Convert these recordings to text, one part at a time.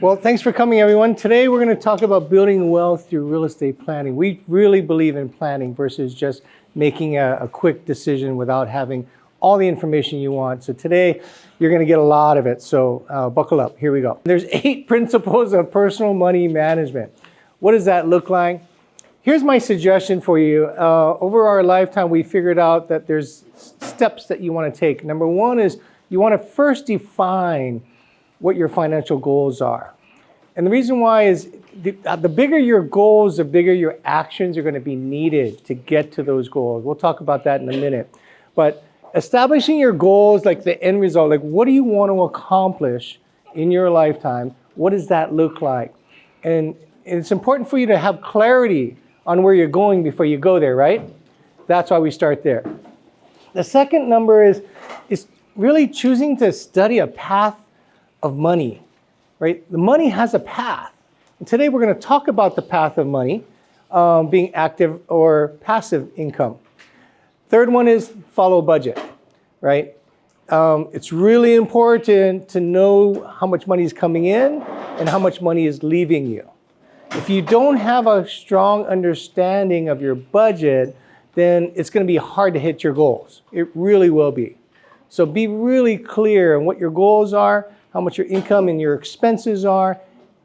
Well, thanks for coming, everyone. Today we're going to talk about building wealth through real estate planning. We really believe in planning versus just making a quick decision without having all the information you want. So today you're going to get a lot of it. So buckle up. Here we go. There's 8 principles of personal money management. What does that look like? Here's my suggestion for you. Over our lifetime, we figured out that there's steps that you want to take. Number one is you want to first define what your financial goals are. And the reason why is the bigger your goals, the bigger your actions are going to be needed to get to those goals. We'll talk about that in a minute. But establishing your goals, like the end result, like what do you want to accomplish in your lifetime? What does that look like? And it's important for you to have clarity on where you're going before you go there, right? That's why we start there. The second number is really choosing to study a path of money, right? The money has a path. And today we're going to talk about the path of money, being active or passive income. Third one is follow a budget, right? It's really important to know how much money is coming in and how much money is leaving you. If you don't have a strong understanding of your budget, then it's going to be hard to hit your goals. It really will be. So be really clear on what your goals are, how much your income and your expenses are,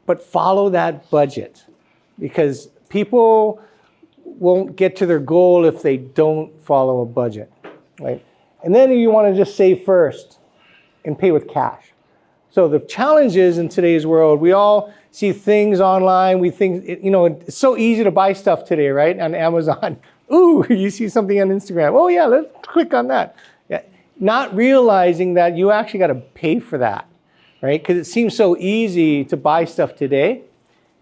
but follow that budget because people won't get to their goal if they don't follow a budget, right? And then you want to just save first and pay with cash. So the challenge is in today's world, we all see things online. We think, it's so easy to buy stuff today, right? On Amazon. Ooh, you see something on Instagram. Oh yeah, let's click on that. Yeah. Not realizing that you actually got to pay for that, right? Because it seems so easy to buy stuff today,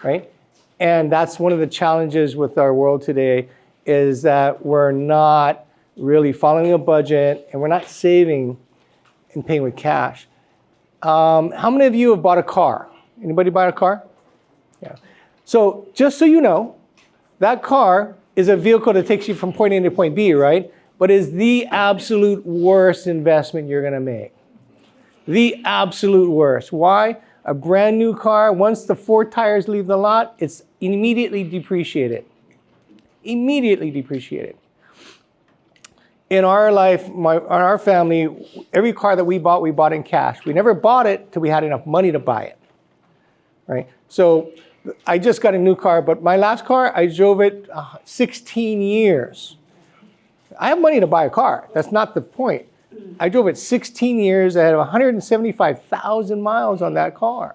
right? And that's one of the challenges with our world today is that we're not really following a budget and we're not saving and paying with cash. How many of you have bought a car? Anybody buy a car? Yeah. So just so you know, that car is a vehicle that takes you from point A to point B, right? But is the absolute worst investment you're going to make. The absolute worst. Why? A brand new car, once the 4 tires leave the lot, it's immediately depreciated. Immediately depreciated. In our life, our family, every car that we bought in cash. We never bought it till we had enough money to buy it, right? So I just got a new car, but my last car, I drove it 16 years. I have money to buy a car. That's not the point. I drove it 16 years. I had 175,000 miles on that car.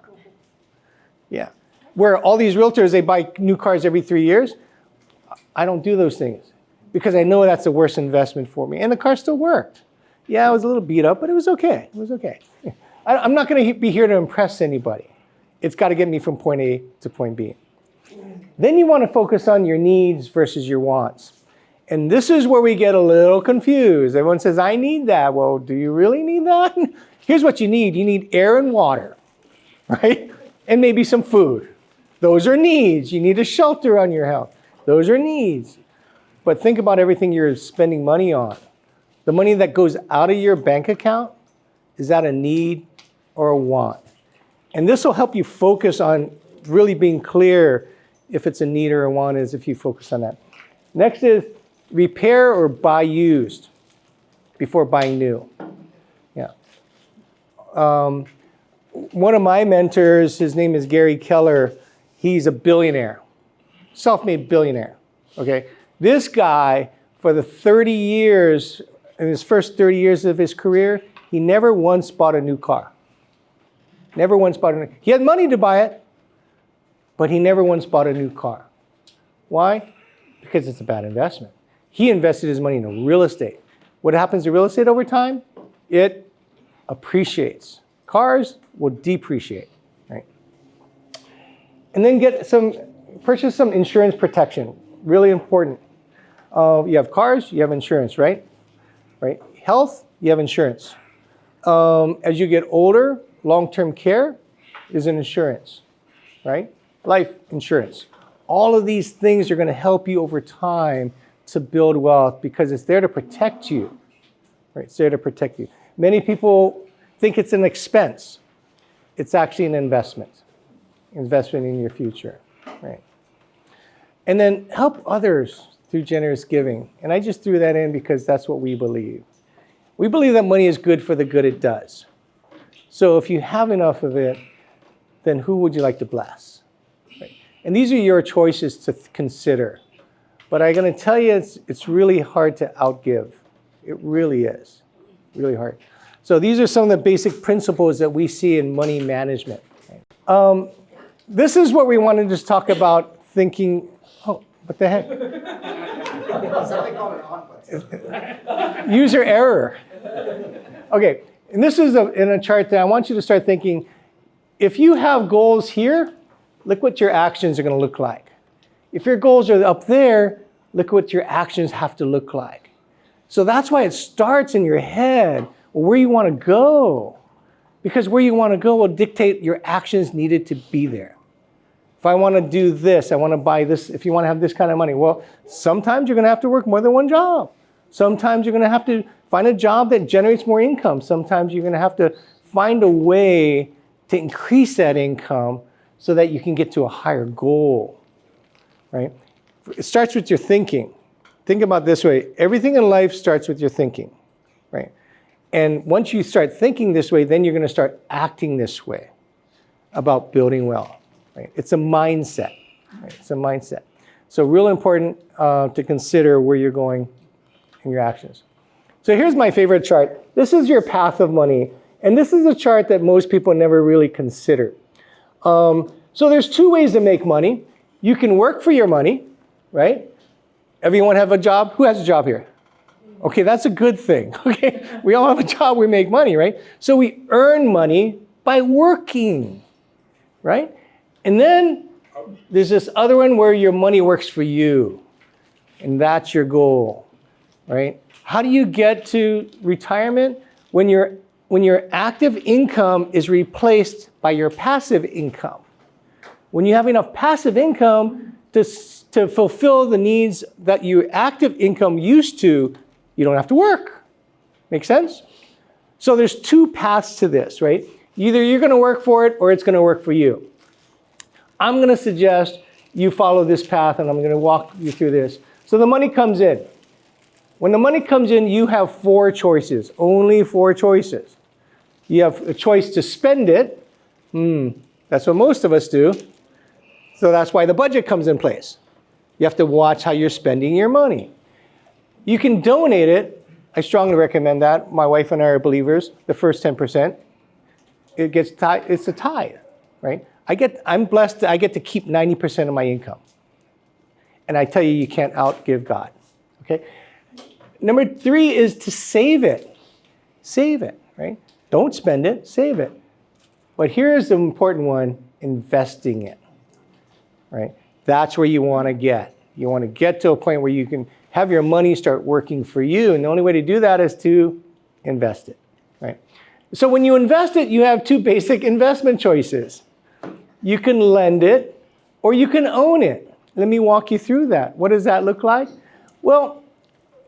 Yeah. Where all these realtors, they buy new cars every 3 years. I don't do those things because I know that's the worst investment for me. And the car still worked. Yeah, it was a little beat up, but it was okay. It was okay. I'm not going to be here to impress anybody. It's got to get me from point A to point B. Then you want to focus on your needs versus your wants. And this is where we get a little confused. Everyone says, I need that. Well, do you really need that? Here's what you need. You need air and water, right? And maybe some food. Those are needs. You need a shelter on your house. Those are needs. But think about everything you're spending money on. The money that goes out of your bank account, is that a need or a want? And this will help you focus on really being clear if it's a need or a want is if you focus on that. Next is repair or buy used before buying new. Yeah. One of my mentors, his name is Gary Keller. He's a billionaire, self-made billionaire. Okay. This guy, for the 30 years, in his first 30 years of his career, he never once bought a new car. Never once bought a new car. He had money to buy it, but he never once bought a new car. Why? Because it's a bad investment. He invested his money in real estate. What happens to real estate over time? It appreciates. Cars will depreciate, right? And then purchase some insurance protection. Really important. You have cars, you have insurance, right? Right? Health, you have insurance. As you get older, long-term care is an insurance, right? Life insurance. All of these things are going to help you over time to build wealth because it's there to protect you, right? It's there to protect you. Many people think it's an expense. It's actually an investment, investment in your future, right? And then help others through generous giving. And I just threw that in because that's what we believe. We believe that money is good for the good it does. So if you have enough of it, then who would you like to bless? Right? And these are your choices to consider. But I'm going to tell you, it's really hard to outgive. It really is. Really hard. So these are some of the basic principles that we see in money management. This is what we wanted to just talk about thinking. Oh, what the heck? User error. Okay, and this is in a chart that I want you to start thinking, if you have goals here, look what your actions are going to look like. If your goals are up there, look what your actions have to look like. So that's why it starts in your head, where you want to go. Because where you want to go will dictate your actions needed to be there. If I want to do this, I want to buy this, if you want to have this kind of money, well, sometimes you're going to have to work more than one job. Sometimes you're going to have to find a job that generates more income. Sometimes you're going to have to find a way to increase that income so that you can get to a higher goal, right? It starts with your thinking. Think about it this way. Everything in life starts with your thinking, right? And once you start thinking this way, then you're going to start acting this way about building wealth, right? It's a mindset, right? It's a mindset. So real important to consider where you're going in your actions. So here's my favorite chart. This is your path of money. And this is a chart that most people never really consider. So there's two ways to make money. You can work for your money, right? Everyone have a job? Who has a job here? Okay, that's a good thing. Okay, we all have a job, we make money, right? So we earn money by working, right? And then there's this other one where your money works for you. And that's your goal, right? How do you get to retirement? When your active income is replaced by your passive income. When you have enough passive income to fulfill the needs that your active income used to, you don't have to work. Make sense? So there's two paths to this, right? Either you're going to work for it or it's going to work for you. I'm going to suggest you follow this path, and I'm going to walk you through this. So the money comes in. When the money comes in, you have 4 choices, only 4 choices. You have a choice to spend it. That's what most of us do. So that's why the budget comes in place. You have to watch how you're spending your money. You can donate it. I strongly recommend that. My wife and I are believers. The first 10%, it gets tied. It's a tithe, right? I'm blessed. I get to keep 90% of my income. And I tell you, you can't outgive God. Okay. Number 3 is to save it. Save it, right? Don't spend it, save it. But here's the important one, investing it, right? That's where you want to get. You want to get to a point where you can have your money start working for you. And the only way to do that is to invest it, right? So when you invest it, you have 2 basic investment choices. You can lend it or you can own it. Let me walk you through that. What does that look like? Well,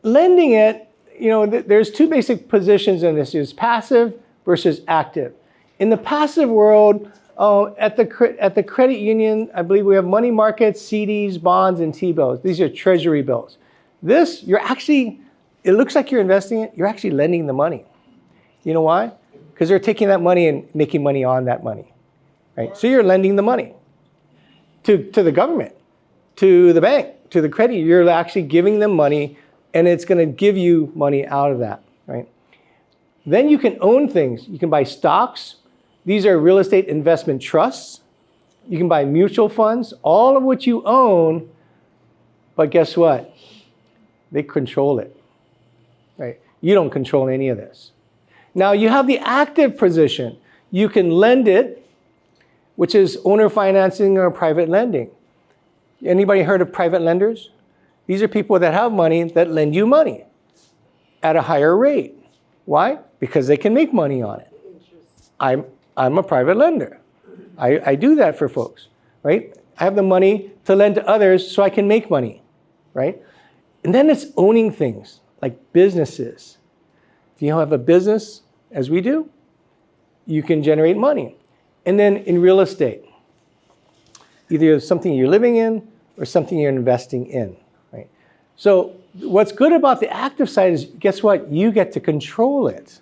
lending it, there's 2 basic positions in this. Is passive versus active. In the passive world, at the credit union, I believe we have money markets, CDs, bonds, and T-bills. These are treasury bills. This, it looks like you're investing it. You're actually lending the money. You know why? Because they're taking that money and making money on that money, right? So you're lending the money to the government, to the bank, to the credit. You're actually giving them money, and it's going to give you money out of that, right? Then you can own things. You can buy stocks. These are real estate investment trusts. You can buy mutual funds, all of which you own. But guess what? They control it, right? You don't control any of this. Now you have the active position. You can lend it, which is owner financing or private lending. Anybody heard of private lenders? These are people that have money that lend you money at a higher rate. Why? Because they can make money on it. I'm a private lender. I do that for folks, right? I have the money to lend to others so I can make money, right? And then it's owning things like businesses. If you have a business, as we do, you can generate money. And then in real estate, Either something you're living in or something you're investing in, right? So what's good about the active side is, guess what? You get to control it.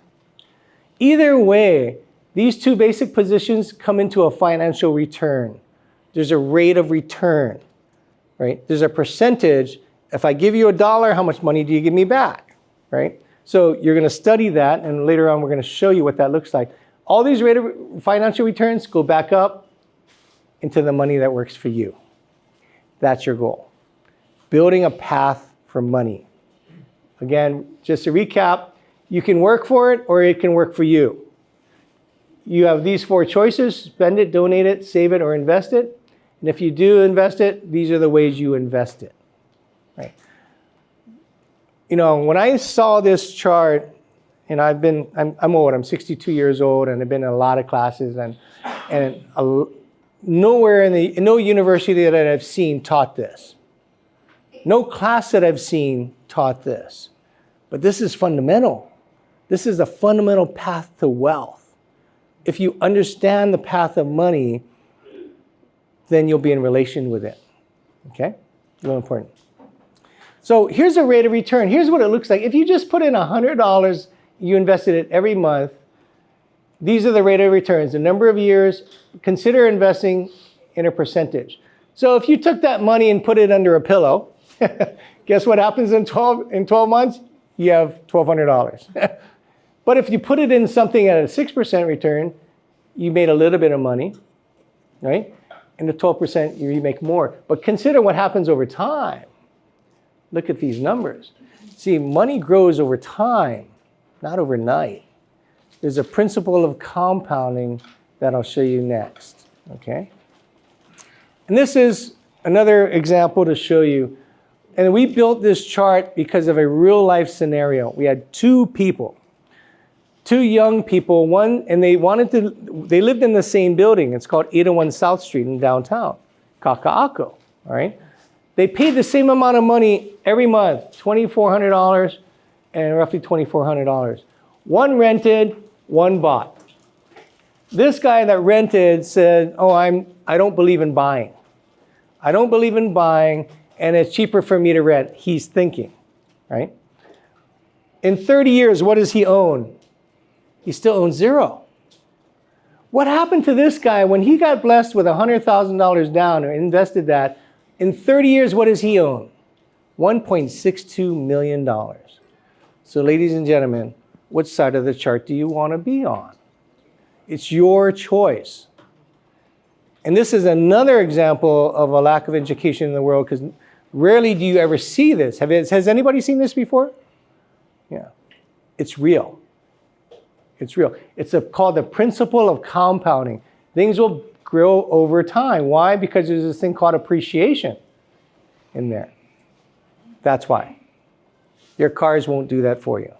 Either way, these two basic positions come into a financial return. There's a rate of return, right? There's a percentage. If I give you $1, how much money do you give me back, right? So you're going to study that, and later on we're going to show you what that looks like. All these rate of financial returns go back up into the money that works for you. That's your goal. Building a path for money. Again, just to recap, you can work for it or it can work for you. You have these 4 choices: spend it, donate it, save it, or invest it. And if you do invest it, these are the ways you invest it, right? You know, when I saw this chart, and I'm old, I'm 62 years old, and I've been in a lot of classes, and nowhere in no university that I've seen taught this. No class that I've seen taught this. But this is fundamental. This is a fundamental path to wealth. If you understand the path of money, then you'll be in relation with it. Okay? Real important. So here's a rate of return. Here's what it looks like. If you just put in $100, you invested it every month, these are the rate of returns. The number of years, consider investing in a percentage. So if you took that money and put it under a pillow, guess what happens in 12 months? You have $1,200. But if you put it in something at a 6% return, you made a little bit of money, right? And the 12%, you make more. But consider what happens over time. Look at these numbers. See, money grows over time, not overnight. There's a principle of compounding that I'll show you next, okay? And this is another example to show you. And we built this chart because of a real life scenario. We had 2 people. 2 young people, and they lived in the same building. It's called 801 South Street in downtown, Kaka'ako, all right? They paid the same amount of money every month, $2,400 and roughly $2,400. One rented, one bought. This guy that rented said, I don't believe in buying. I don't believe in buying, and it's cheaper for me to rent. He's thinking, right? In 30 years, what does he own? He still owns 0. What happened to this guy when he got blessed with $100,000 down or invested that? In 30 years, what does he own? $1.62 million. So ladies and gentlemen, what side of the chart do you want to be on? It's your choice. And this is another example of a lack of education in the world, because rarely do you ever see this. Has anybody seen this before? Yeah. It's real. It's real. It's called the principle of compounding. Things will grow over time. Why? Because there's this thing called appreciation in there. That's why. Your cars won't do that for you.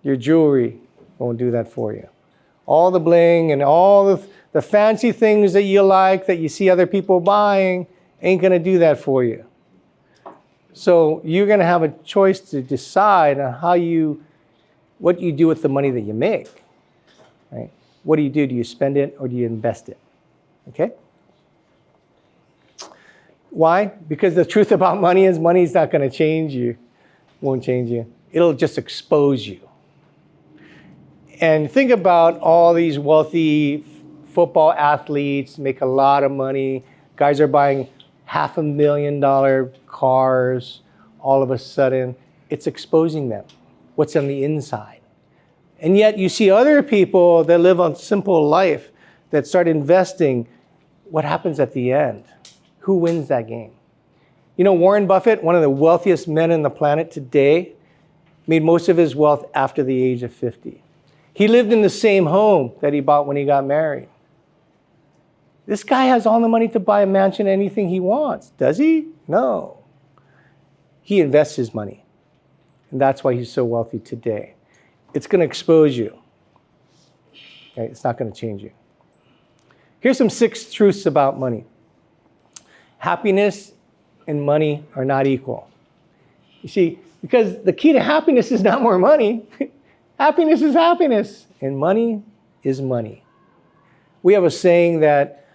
Your jewelry won't do that for you. All the bling and all the fancy things that you like, that you see other people buying, ain't going to do that for you. So you're going to have a choice to decide on what you do with the money that you make, right? What do? Do you spend it or do you invest it? Okay? Why? Because the truth about money is money's not going to change you. Won't change you. It'll just expose you. And think about all these wealthy football athletes, make a lot of money. Guys are buying $500,000 cars. All of a sudden, it's exposing them. What's on the inside. And yet you see other people that live a simple life that start investing. What happens at the end? Who wins that game? You know, Warren Buffett, one of the wealthiest men on the planet today, made most of his wealth after the age of 50. He lived in the same home that he bought when he got married. This guy has all the money to buy a mansion, anything he wants. Does he? No. He invests his money. And that's why he's so wealthy today. It's going to expose you. Okay? It's not going to change you. Here's some 6 truths about money. Happiness and money are not equal. You see, because the key to happiness is not more money. Happiness is happiness, and money is money. We have a saying that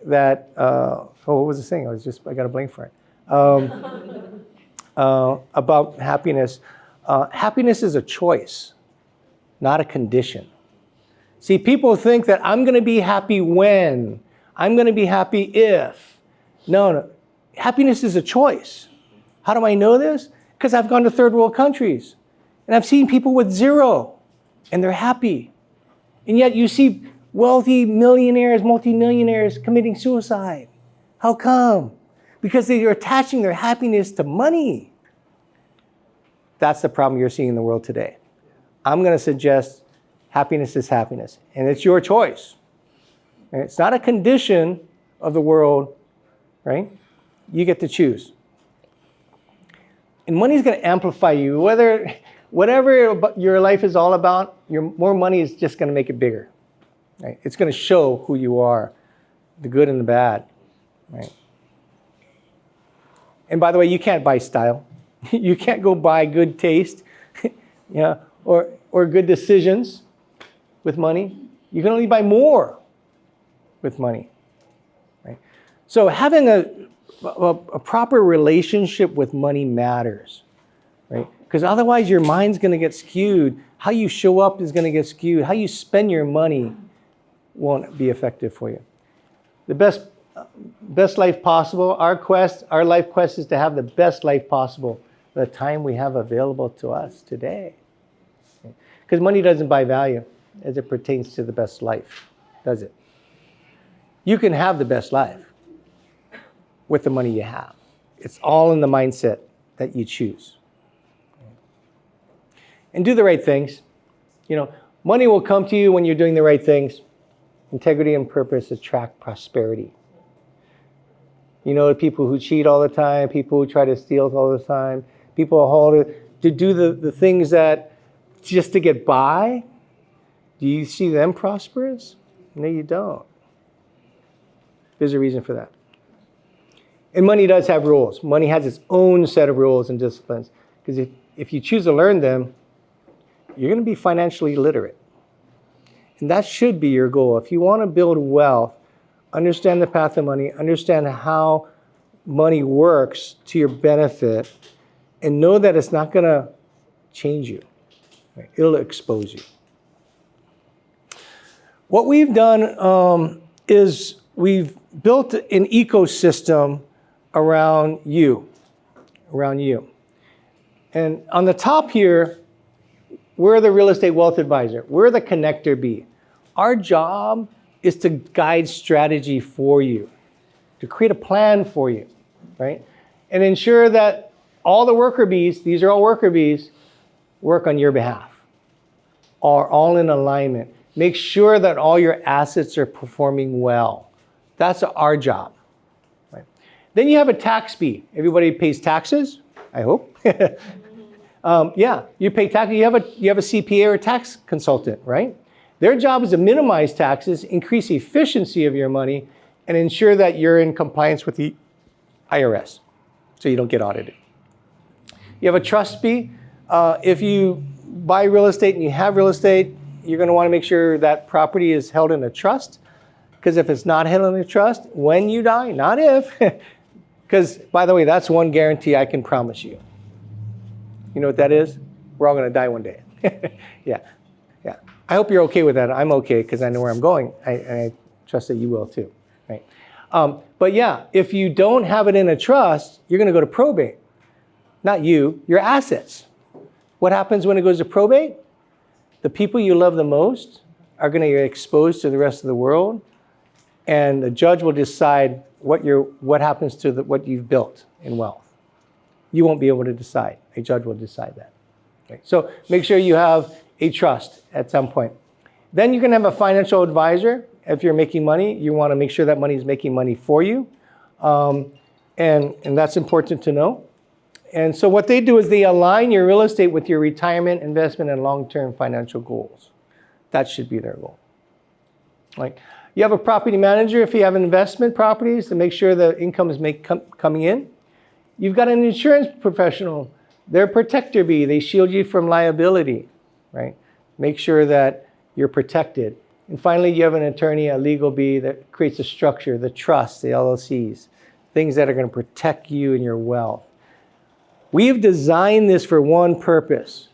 that, what was I saying? I got a blank for it. About happiness. Happiness is a choice, not a condition. See, people think that I'm going to be happy when, I'm going to be happy if. No. Happiness is a choice. How do I know this? Because I've gone to third world countries and I've seen people with zero and they're happy. And yet you see wealthy millionaires, multimillionaires committing suicide. How come? Because they are attaching their happiness to money. That's the problem you're seeing in the world today. I'm going to suggest happiness is happiness, and it's your choice. And it's not a condition of the world, right? You get to choose. And money is going to amplify you. Whatever your life is all about, more money is just going to make it bigger. Right? It's going to show who you are, the good and the bad. Right? And by the way, you can't buy style. You can't go buy good taste, or good decisions with money. You can only buy more with money. Right? So having a proper relationship with money matters, right? Because otherwise your mind's going to get skewed. How you show up is going to get skewed. How you spend your money won't be effective for you. The best life possible, our life quest is to have the best life possible the time we have available to us today. Because money doesn't buy value as it pertains to the best life, does it? You can have the best life with the money you have. It's all in the mindset that you choose. And do the right things. Money will come to you when you're doing the right things. Integrity and purpose attract prosperity. The people who cheat all the time, people who try to steal all the time, people to do the things that just to get by. Do you see them prosperous? No, you don't. There's a reason for that. And money does have rules. Money has its own set of rules and disciplines. Because if you choose to learn them, you're going to be financially literate. And that should be your goal. If you want to build wealth, understand the path of money, understand how money works to your benefit, and know that it's not going to change you. Right? It'll expose you. What we've done is we've built an ecosystem around you. And on the top here, we're the real estate wealth advisor. We're the connector bee. Our job is to guide strategy for you, to create a plan for you, right? And ensure that all the worker bees, these are all worker bees, work on your behalf, are all in alignment. Make sure that all your assets are performing well. That's our job. Right? Then you have a tax bee. Everybody pays taxes, I hope. Yeah, you pay taxes. You have a CPA or a tax consultant, right? Their job is to minimize taxes, increase efficiency of your money, and ensure that you're in compliance with the IRS, so you don't get audited. You have a trust bee. If you buy real estate and you have real estate, you're going to want to make sure that property is held in a trust. Because if it's not held in a trust, when you die, not if, because, by the way, that's one guarantee I can promise you. You know what that is? We're all going to die one day. Yeah. I hope you're okay with that. I'm okay because I know where I'm going. I trust that you will too, right? But yeah, if you don't have it in a trust, you're going to go to probate. Not you, your assets. What happens when it goes to probate? The people you love the most are going to get exposed to the rest of the world, and the judge will decide what happens to what you've built in wealth. You won't be able to decide. A judge will decide that. Okay? So make sure you have a trust at some point. Then you can have a financial advisor. If you're making money, you want to make sure that money is making money for you. And that's important to know. And so what they do is they align your real estate with your retirement, investment, and long-term financial goals. That should be their goal. Like, you have a property manager if you have investment properties to make sure the income is coming in. You've got an insurance professional. They're a protector bee. They shield you from liability, right? Make sure that you're protected And finally, you have an attorney, a legal B, that creates a structure, the trust, the LLCs, things that are going to protect you and your wealth. We've designed this for one purpose,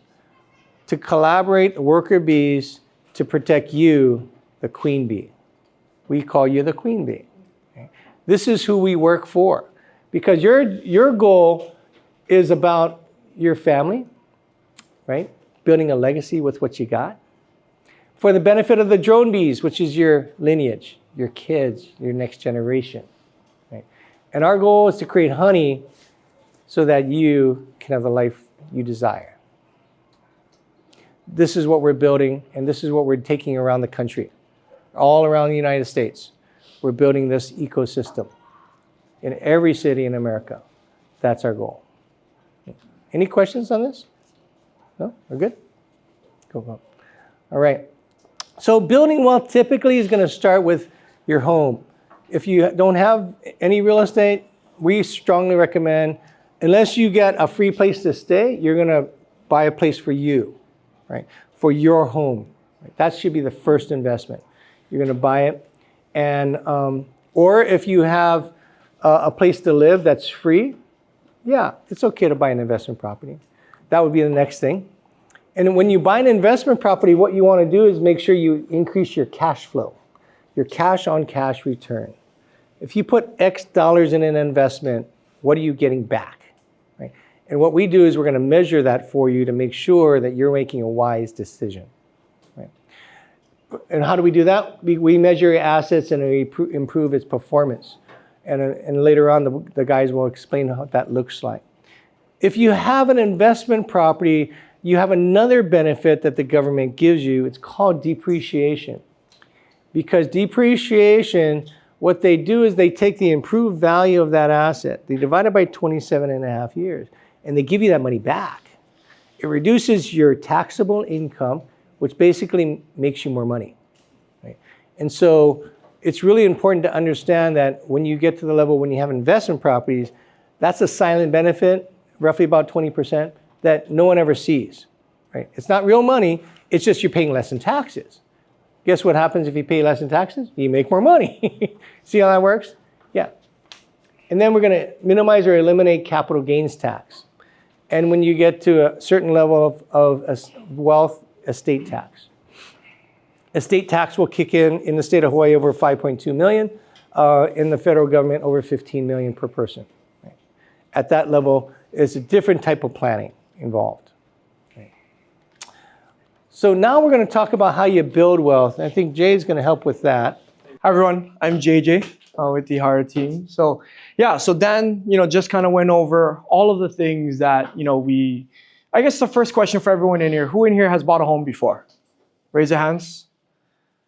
to collaborate worker bees to protect you, the queen bee. We call you the queen bee. Okay? This is who we work for, because your goal is about your family, right? Building a legacy with what you got. For the benefit of the drone bees, which is your lineage, your kids, your next generation. Right? And our goal is to create honey so that you can have the life you desire. This is what we're building, and this is what we're taking around the country. All around the United States, we're building this ecosystem in every city in America. That's our goal. Any questions on this? No? We're good? Go. All right. So building wealth typically is going to start with your home. If you don't have any real estate, we strongly recommend, unless you get a free place to stay, you're going to buy a place for you, right? For your home. Right? That should be the first investment. You're going to buy it. And, or if you have a place to live that's free, yeah, it's okay to buy an investment property. That would be the next thing. And when you buy an investment property, what you want to do is make sure you increase your cash flow, your cash on cash return. If you put X dollars in an investment, what are you getting back? Right? And what we do is we're going to measure that for you to make sure that you're making a wise decision. Right? And how do we do that? We measure your assets and we improve its performance. And later on, the guys will explain how that looks like. If you have an investment property, you have another benefit that the government gives you. It's called depreciation. Because depreciation, what they do is they take the improved value of that asset, they divide it by 27 and a half years, and they give you that money back. It reduces your taxable income, which basically makes you more money. Right? And so it's really important to understand that when you get to the level when you have investment properties, that's a silent benefit, roughly about 20%, that no one ever sees. Right? It's not real money, it's just you're paying less in taxes. Guess what happens if you pay less in taxes? You make more money. See how that works? Yeah. And then we're going to minimize or eliminate capital gains tax. And when you get to a certain level of wealth, estate tax. Estate tax will kick in the state of Hawaii over 5.2 million, in the federal government over 15 million per person. Right? At that level, it's a different type of planning involved. Right? So now we're going to talk about how you build wealth. I think Jay's going to help with that. Hi everyone, I'm JJ with the Ihara Team. So yeah, so Dan, just kind of went over all of the things that, I guess the first question for everyone in here, who in here has bought a home before? Raise your hands.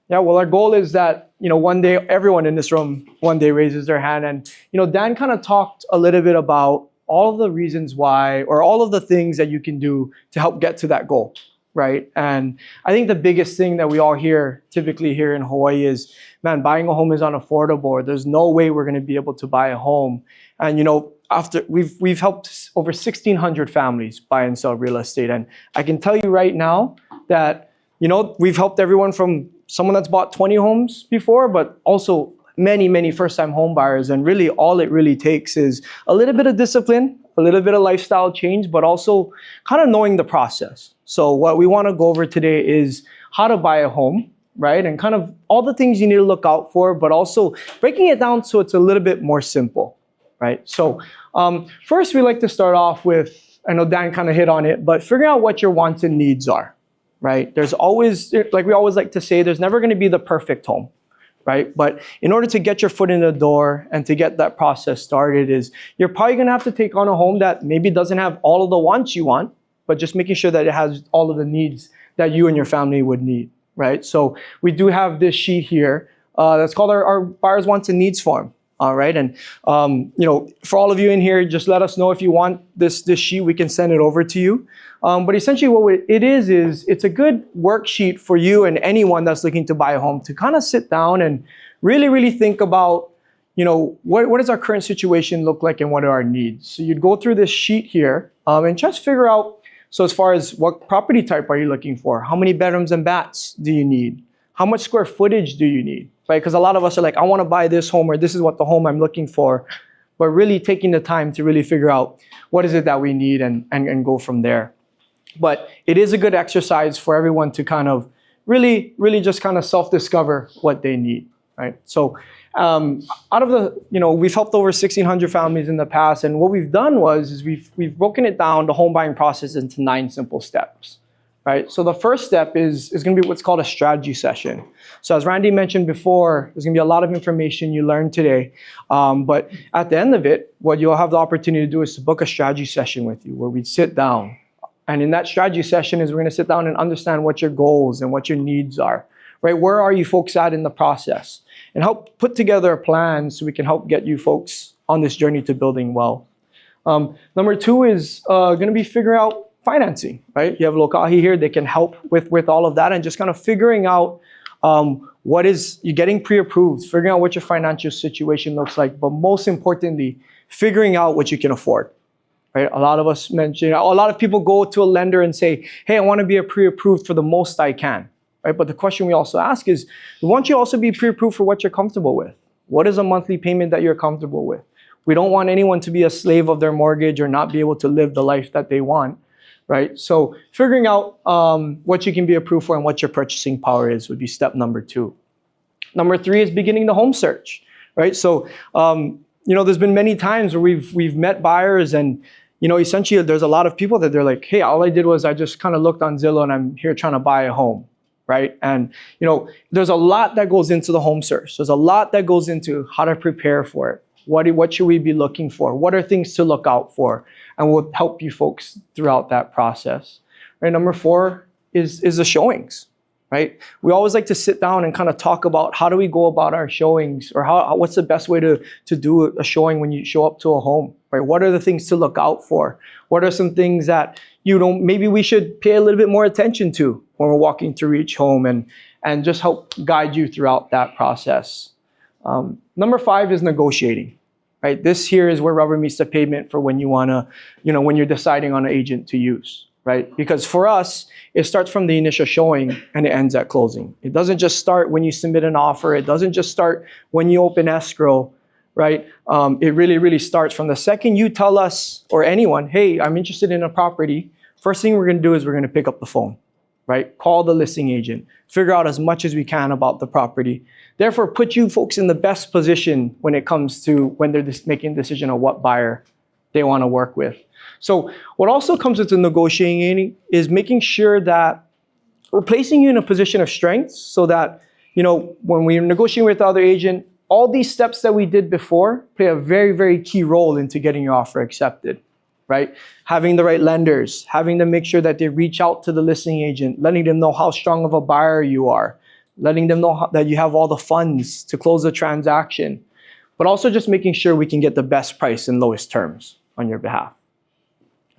Yeah, well, our goal is that, one day, everyone in this room one day raises their hand. And, Dan kind of talked a little bit about all of the reasons why, or all of the things that you can do to help get to that goal, right? And I think the biggest thing that we all hear, typically here in Hawaii is, man, buying a home is unaffordable, or there's no way we're going to be able to buy a home. And, after we've helped over 1,600 families buy and sell real estate. And I can tell you right now that, we've helped everyone from someone that's bought 20 homes before, but also many, many first-time home buyers. And really, all it really takes is a little bit of discipline, a little bit of lifestyle change, but also kind of knowing the process. So what we want to go over today is how to buy a home, right? And kind of all the things you need to look out for, but also breaking it down so it's a little bit more simple, right? So first, we like to start off with, I know Dan kind of hit on it, but figuring out what your wants and needs are. Right? There's always, like we always like to say, there's never going to be the perfect home, right? But in order to get your foot in the door and to get that process started you're probably going to have to take on a home that maybe doesn't have all of the wants you want, but just making sure that it has all of the needs that you and your family would need, right? So we do have this sheet here that's called our buyer's wants and needs form. All right, and for all of you in here, just let us know if you want this sheet. We can send it over to you. But essentially, what it is it's a good worksheet for you and anyone that's looking to buy a home to kind of sit down and really, really think about, what does our current situation look like and what are our needs. So you'd go through this sheet here and just figure out. So as far as what property type are you looking for? How many bedrooms and baths do you need? How much square footage do you need, right? Because a lot of us are like, I want to buy this home, or this is what the home I'm looking for. But really taking the time to really figure out what is it that we need and go from there. But it is a good exercise for everyone to kind of really just kind of self-discover what they need, right? So out of the, we've helped over 1,600 families in the past, and what we've done is we've broken it down, the home buying process, into 9 simple steps, right? So the first step is going to be what's called a strategy session. So as Randy mentioned before, there's going to be a lot of information you learned today, but at the end of it, what you'll have the opportunity to do is to book a strategy session with you, where we sit down. And in that strategy session is we're going to sit down and understand what your goals and what your needs are, right? Where are you folks at in the process? And help put together a plan so we can help get you folks on this journey to building wealth. Number 2 is going to be figuring out financing, right? You have Lokahi here, they can help with all of that, and just kind of figuring out you're getting pre-approved, figuring out what your financial situation looks like, but most importantly, figuring out what you can afford. Right? A lot of us mention, a lot of people go to a lender and say, hey, I want to be pre-approved for the most I can. Right? But the question we also ask is, we want you also be pre-approved for what you're comfortable with. What is a monthly payment that you're comfortable with? We don't want anyone to be a slave of their mortgage or not be able to live the life that they want. Right? So figuring out what you can be approved for and what your purchasing power is would be step number 2. Number 3 is beginning the home search. Right? So there's been many times where we've met buyers, and essentially there's a lot of people that they're like, hey, all I did was I just kind of looked on Zillow and I'm here trying to buy a home, right? And there's a lot that goes into the home search. There's a lot that goes into how to prepare for it. What should we be looking for? What are things to look out for? And we'll help you folks throughout that process. Right? Number 4 is the showings. Right? We always like to sit down and kind of talk about how do we go about our showings, or what's the best way to do a showing when you show up to a home, right? What are the things to look out for? What are some things that maybe we should pay a little bit more attention to when we're walking through each home, and just help guide you throughout that process. Number 5 is negotiating, right? This here is where rubber meets the pavement for when you want to, when you're deciding on an agent to use. Right? Because for us, it starts from the initial showing and it ends at closing. It doesn't just start when you submit an offer. It doesn't just start when you open escrow, right? It really starts from the second you tell us, or anyone, hey, I'm interested in a property. First thing we're going to do is we're going to pick up the phone, right? Call the listing agent, figure out as much as we can about the property. Therefore, put you folks in the best position when it comes to when they're just making a decision on what buyer they want to work with. So what also comes with the negotiating is making sure that we're placing you in a position of strength, so that, when we're negotiating with the other agent, all these steps that we did before play a very, very key role into getting your offer accepted, right? Having the right lenders, having them make sure that they reach out to the listing agent, letting them know how strong of a buyer you are, letting them know that you have all the funds to close the transaction, but also just making sure we can get the best price and lowest terms on your behalf.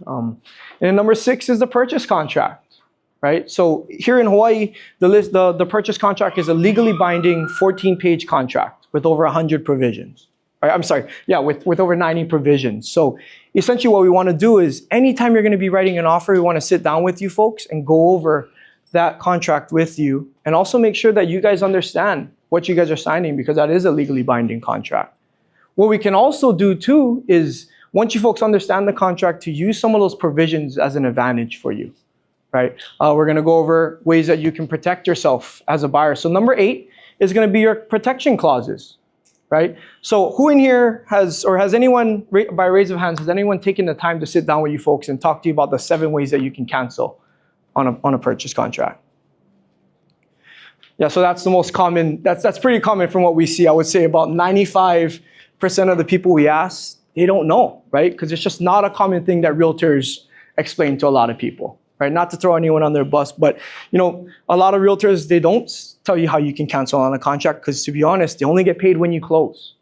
And then number 6 is the purchase contract, right? So here in Hawaii, the purchase contract is a legally binding 14-page contract with over 100 provisions. Right? I'm sorry, yeah, with over 90 provisions. So essentially what we want to do is, anytime you're going to be writing an offer, we want to sit down with you folks and go over that contract with you, and also make sure that you guys understand what you guys are signing, because that is a legally binding contract. What we can also do too is, once you folks understand the contract, to use some of those provisions as an advantage for you, right? We're going to go over ways that you can protect yourself as a buyer. So number 8 is going to be your protection clauses, right? So who in here has anyone, by raise of hands, has anyone taken the time to sit down with you folks and talk to you about the 7 ways that you can cancel on a purchase contract? Yeah, so that's the most common, that's pretty common from what we see. I would say about 95% of the people we ask, they don't know, right? Because it's just not a common thing that realtors explain to a lot of people, right? Not to throw anyone on their bus, but a lot of realtors, they don't tell you how you can cancel on a contract, because to be honest, they only get paid when you close,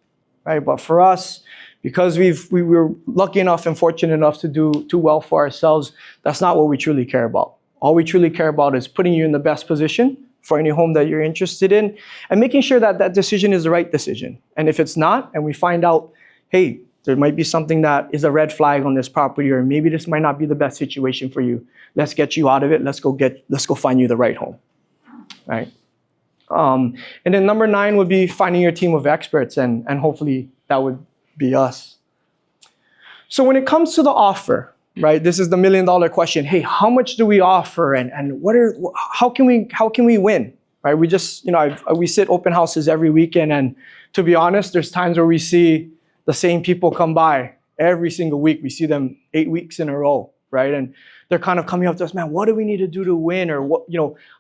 right? But for us, because we were lucky enough and fortunate enough to do well for ourselves, that's not what we truly care about. All we truly care about is putting you in the best position for any home that you're interested in, and making sure that that decision is the right decision. And if it's not, and we find out, hey, there might be something that is a red flag on this property, or maybe this might not be the best situation for you, let's get you out of it. Let's go find you the right home, right? And then number 9 would be finding your team of experts, and hopefully that would be us. So when it comes to the offer, right, this is the $1 million question. Hey, how much do we offer, and how can we win, right? We just, we sit open houses every weekend, and to be honest, there's times where we see the same people come by every single week. We see them 8 weeks in a row, right? And they're kind of coming up to us, man, what do we need to do to win, or what,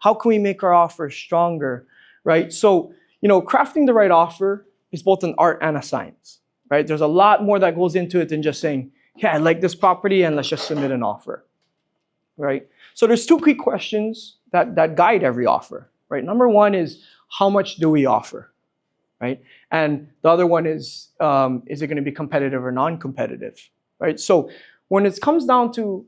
how can we make our offer stronger, right? So, crafting the right offer is both an art and a science, right? There's a lot more that goes into it than just saying, yeah, I like this property and let's just submit an offer, right? So there's 2 key questions that guide every offer, right? Number 1 is, how much do we offer, right? And the other one is it going to be competitive or non-competitive, right? So when it comes down to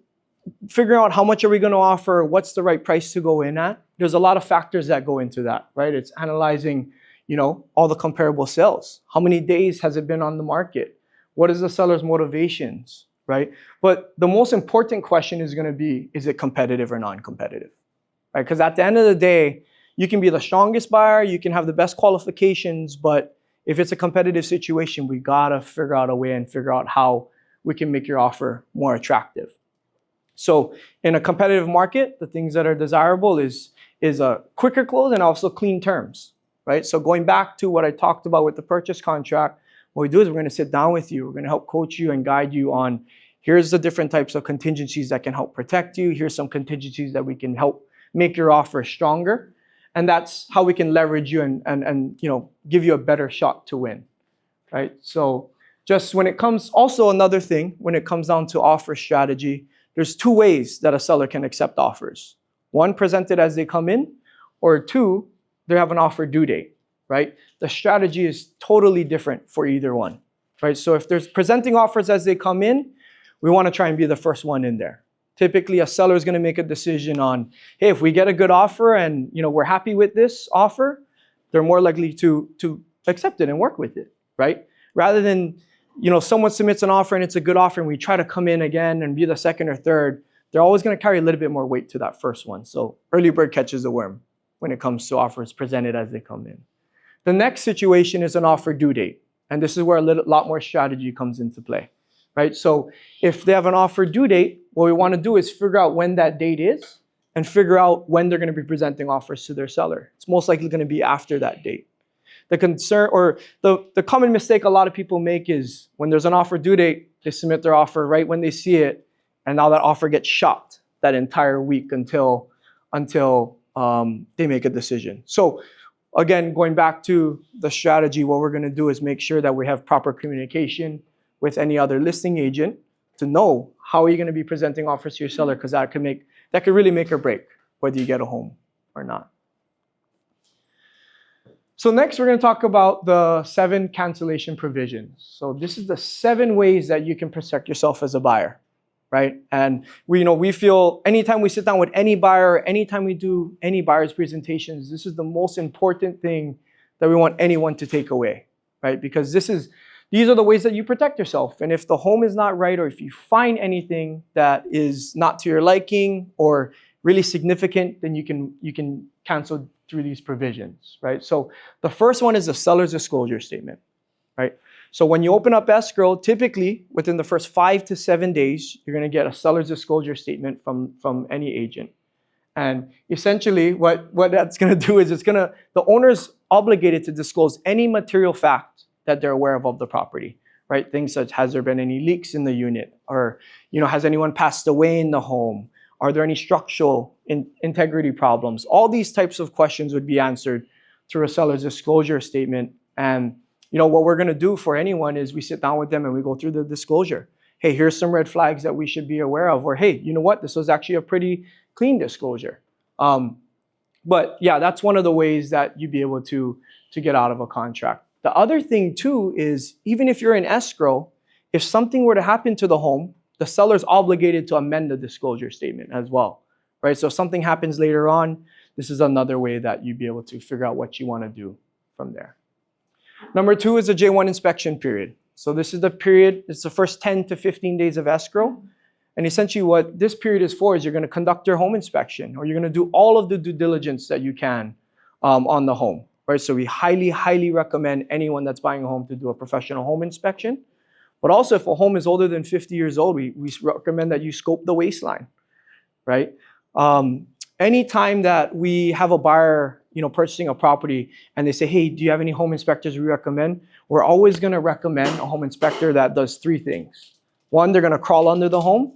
figuring out how much are we going to offer, what's the right price to go in at, there's a lot of factors that go into that, right? It's analyzing, all the comparable sales. How many days has it been on the market? What is the seller's motivations, right? But the most important question is going to be, is it competitive or non-competitive, right? Because at the end of the day, you can be the strongest buyer, you can have the best qualifications, but if it's a competitive situation, we gotta figure out a way and figure out how we can make your offer more attractive. So in a competitive market, the things that are desirable is a quicker close and also clean terms, right? So going back to what I talked about with the purchase contract, what we do is we're gonna sit down with you, we're gonna help coach you and guide you on, here's the different types of contingencies that can help protect you, here's some contingencies that we can help make your offer stronger. And that's how we can leverage you and give you a better shot to win, right? So just when it comes, also another thing, when it comes down to offer strategy, there's 2 ways that a seller can accept offers. 1, presented as they come in, or 2, they have an offer due date, right? The strategy is totally different for either one, right? So if there's presenting offers as they come in, we want to try and be the first one in there. Typically, a seller is going to make a decision on, hey, if we get a good offer and we're happy with this offer, they're more likely to accept it and work with it, right? Rather than someone submits an offer and it's a good offer and we try to come in again and be the second or third, they're always going to carry a little bit more weight to that first one. So early bird catches the worm when it comes to offers presented as they come in. The next situation is an offer due date, and this is where a lot more strategy comes into play. Right? So if they have an offer due date, what we want to do is figure out when that date is and figure out when they're going to be presenting offers to their seller. It's most likely going to be after that date. The concern or the common mistake a lot of people make is when there's an offer due date, they submit their offer right when they see it, and now that offer gets shopped that entire week until they make a decision. So again, going back to the strategy, what we're going to do is make sure that we have proper communication with any other listing agent to know how are you going to be presenting offers to your seller, because that could really make or break whether you get a home or not. So next we're going to talk about the 7 cancellation provisions. So this is the 7 ways that you can protect yourself as a buyer, right? And we feel anytime we sit down with any buyer, anytime we do any buyer's presentations, this is the most important thing that we want anyone to take away, right? Because these are the ways that you protect yourself. And if the home is not right, or if you find anything that is not to your liking or really significant, then you can cancel through these provisions, right? So the first one is the seller's disclosure statement, right? So when you open up escrow, typically within the first 5 to 7 days, you're going to get a seller's disclosure statement from any agent. And essentially what that's going to do is the owner's obligated to disclose any material fact that they're aware of the property, right? Things such, has there been any leaks in the unit? Or, has anyone passed away in the home? Are there any structural integrity problems? All these types of questions would be answered through a seller's disclosure statement. And, what we're going to do for anyone is we sit down with them and we go through the disclosure. Hey, here's some red flags that we should be aware of. Or, hey, you know what? This was actually a pretty clean disclosure. But yeah, that's one of the ways that you'd be able to get out of a contract. The other thing too is, even if you're in escrow, if something were to happen to the home, the seller's obligated to amend the disclosure statement as well, right? So if something happens later on, this is another way that you'd be able to figure out what you want to do from there. Number 2 is the J1 inspection period. So this is the period, it's the first 10 to 15 days of escrow. And essentially what this period is for is you're going to conduct your home inspection, or you're going to do all of the due diligence that you can on the home, right? So we highly, highly recommend anyone that's buying a home to do a professional home inspection. But also, if a home is older than 50 years old, we recommend that you scope the waistline, right? Anytime that we have a buyer, purchasing a property and they say, hey, do you have any home inspectors we recommend? We're always going to recommend a home inspector that does three things. One, they're going to crawl under the home.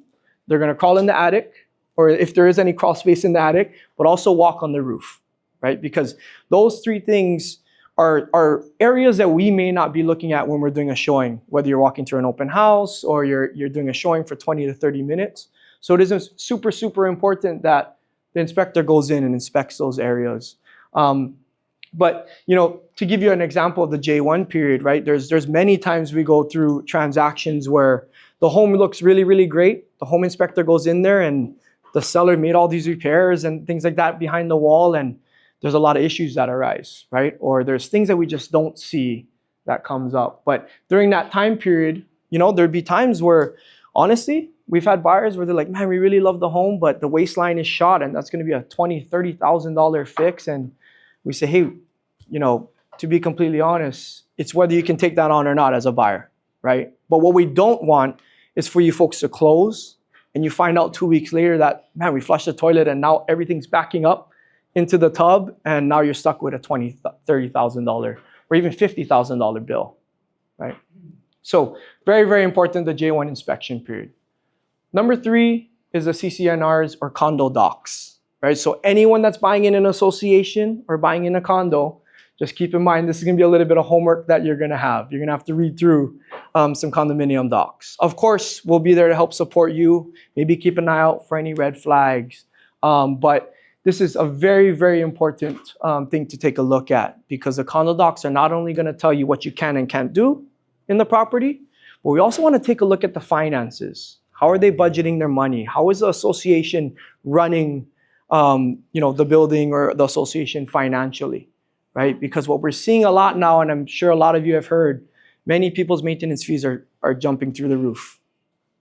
They're going to crawl in the attic, or if there is any crawl space in the attic, but also walk on the roof, right? Because those three things are areas that we may not be looking at when we're doing a showing, whether you're walking through an open house or you're doing a showing for 20 to 30 minutes. So it is super, super important that the inspector goes in and inspects those areas. But to give you an example of the J1 period, right? There's many times we go through transactions where the home looks really, really great. The home inspector goes in there and the seller made all these repairs and things like that behind the wall, and there's a lot of issues that arise, right? Or there's things that we just don't see that comes up. But during that time period, there'd be times where, honestly, we've had buyers where they're like, man, we really love the home, but the waistline is shot, and that's going to be a $20,000, $30,000 fix. And we say, hey, to be completely honest, it's whether you can take that on or not as a buyer, right? But what we don't want is for you folks to close and you find out 2 weeks later that, man, we flushed the toilet and now everything's backing up into the tub, and now you're stuck with a $20,000, $30,000 or even $50,000 bill, right? So very, very important, the J1 inspection period. Number 3 is the CCNRs or condo docs, right? So anyone that's buying in an association or buying in a condo, just keep in mind, this is gonna be a little bit of homework that you're gonna have. You're gonna have to read through some condominium docs. Of course, we'll be there to help support you. Maybe keep an eye out for any red flags. But this is a very, very important thing to take a look at, because the condo docs are not only gonna tell you what you can and can't do in the property, but we also wanna take a look at the finances. How are they budgeting their money? How is the association running the building or the association financially, right? Because what we're seeing a lot now, and I'm sure a lot of you have heard, many people's maintenance fees are jumping through the roof,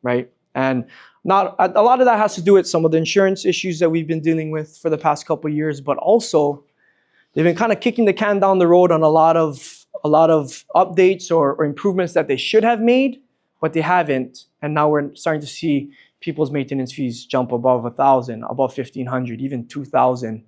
right? And a lot of that has to do with some of the insurance issues that we've been dealing with for the past couple of years, but also they've been kind of kicking the can down the road on a lot of updates or improvements that they should have made, but they haven't. And now we're starting to see people's maintenance fees jump above $1,000, above $1,500, even $2,000,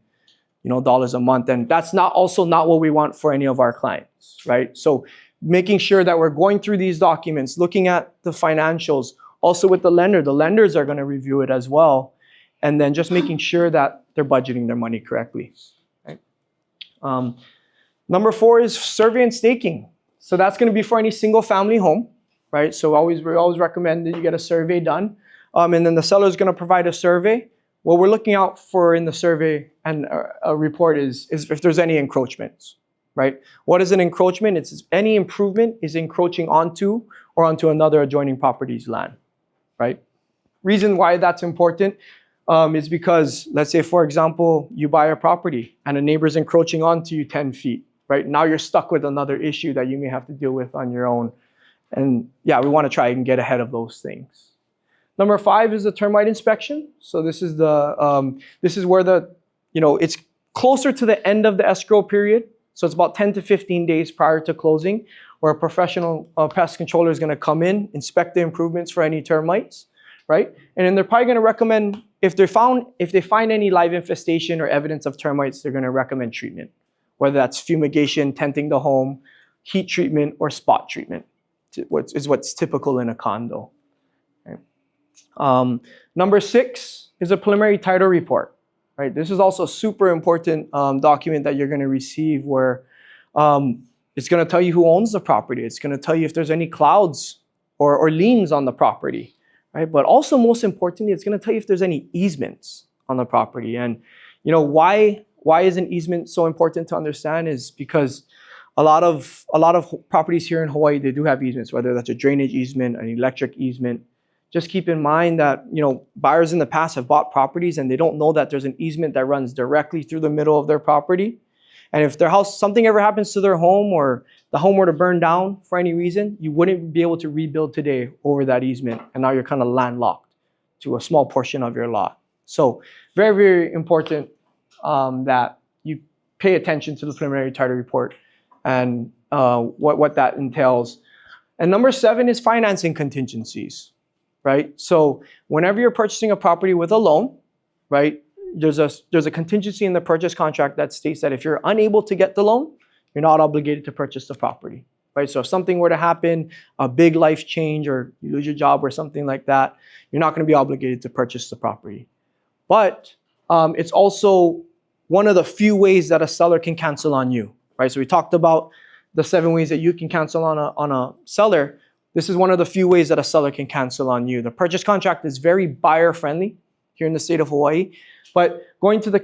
dollars a month. And that's also not what we want for any of our clients, right? So making sure that we're going through these documents, looking at the financials, also with the lender. The lenders are going to review it as well. And then just making sure that they're budgeting their money correctly, right? Number 4 is survey and staking. So that's going to be for any single family home, right? So we always recommend that you get a survey done. And then the seller is going to provide a survey. What we're looking out for in the survey and a report is if there's any encroachments, right? What is an encroachment? It's any improvement is encroaching onto or onto another adjoining property's land, right? Reason why that's important is because, let's say, for example, you buy a property and a neighbor's encroaching onto you 10 feet, right? Now you're stuck with another issue that you may have to deal with on your own. And yeah, we want to try and get ahead of those things. Number 5 is the termite inspection. So this is where it's closer to the end of the escrow period. So it's about 10 to 15 days prior to closing, where a professional pest controller is going to come in, inspect the improvements for any termites, right? And then they're probably going to recommend, if they find any live infestation or evidence of termites, they're going to recommend treatment, whether that's fumigation, tenting the home, heat treatment, or spot treatment. Is what's typical in a condo. Right? Number 6 is a preliminary title report. Right? This is also a super important document that you're going to receive, where it's going to tell you who owns the property. It's going to tell you if there's any clouds or liens on the property. Right? But also, most importantly, it's going to tell you if there's any easements on the property. And why is an easement so important to understand is because a lot of properties here in Hawaii, they do have easements, whether that's a drainage easement, an electric easement. Just keep in mind that buyers in the past have bought properties and they don't know that there's an easement that runs directly through the middle of their property. And if their house, something ever happens to their home, or the home were to burn down for any reason, you wouldn't be able to rebuild today over that easement. And now you're kind of landlocked to a small portion of your lot. So very, very important that you pay attention to the preliminary title report and what that entails. And number 7 is financing contingencies, right? So whenever you're purchasing a property with a loan, right, there's a contingency in the purchase contract that states that if you're unable to get the loan, you're not obligated to purchase the property, right? So if something were to happen, a big life change, or you lose your job or something like that, you're not going to be obligated to purchase the property. But it's also one of the few ways that a seller can cancel on you, right? So we talked about the 7 ways that you can cancel on a seller. This is one of the few ways that a seller can cancel on you. The purchase contract is very buyer friendly here in the state of Hawaii. But going to the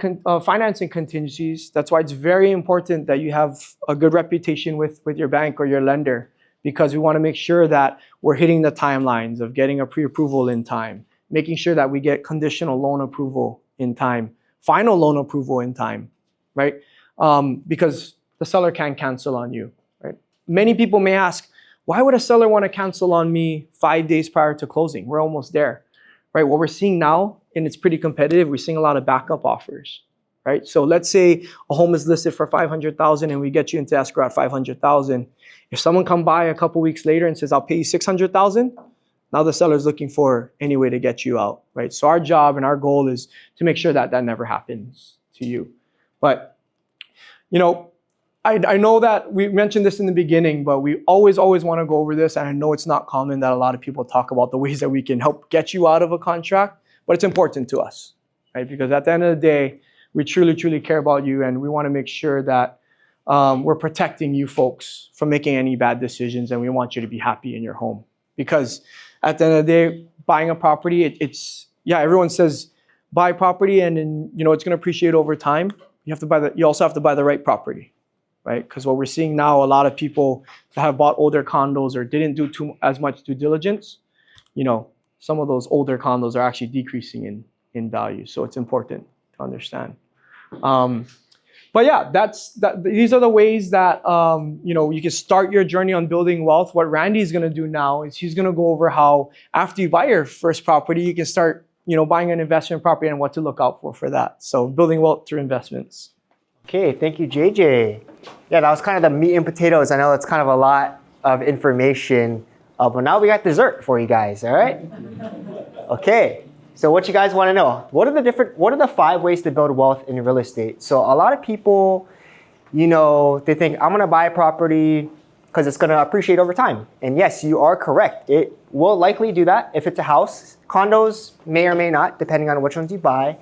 financing contingencies, that's why it's very important that you have a good reputation with your bank or your lender, because we want to make sure that we're hitting the timelines of getting a pre-approval in time, making sure that we get conditional loan approval in time, final loan approval in time, right? Because the seller can cancel on you, right? Many people may ask, why would a seller want to cancel on me 5 days prior to closing? We're almost there, right? What we're seeing now, and it's pretty competitive, we're seeing a lot of backup offers, right? So let's say a home is listed for $500,000 and we get you into escrow at $500,000. If someone come by a couple weeks later and says, I'll pay you $600,000, now the seller's looking for any way to get you out, right? So our job and our goal is to make sure that that never happens to you. But, you know, I know that we mentioned this in the beginning, but we always want to go over this. And I know it's not common that a lot of people talk about the ways that we can help get you out of a contract, but it's important to us, right? Because at the end of the day, we truly care about you, and we want to make sure that we're protecting you folks from making any bad decisions, and we want you to be happy in your home. Because at the end of the day, buying a property, everyone says buy property and then, you know, it's going to appreciate over time. You also have to buy the right property, right? Because what we're seeing now, a lot of people that have bought older condos or didn't do as much due diligence, you know, some of those older condos are actually decreasing in value. So it's important to understand. But yeah, these are the ways that you know, you can start your journey on building wealth. What Randy's going to do now is he's going to go over how after you buy your first property, you can start, you know, buying an investment property and what to look out for that. So building wealth through investments. Okay, thank you, JJ. Yeah, that was kind of the meat and potatoes. I know it's kind of a lot of information, but now we got dessert for you guys, all right? Okay, so what you guys want to know? What are the 5 ways to build wealth in real estate? So a lot of people, you know, they think, I'm going to buy a property because it's going to appreciate over time. And yes, you are correct. It will likely do that if it's a house. Condos may or may not, depending on which ones you buy.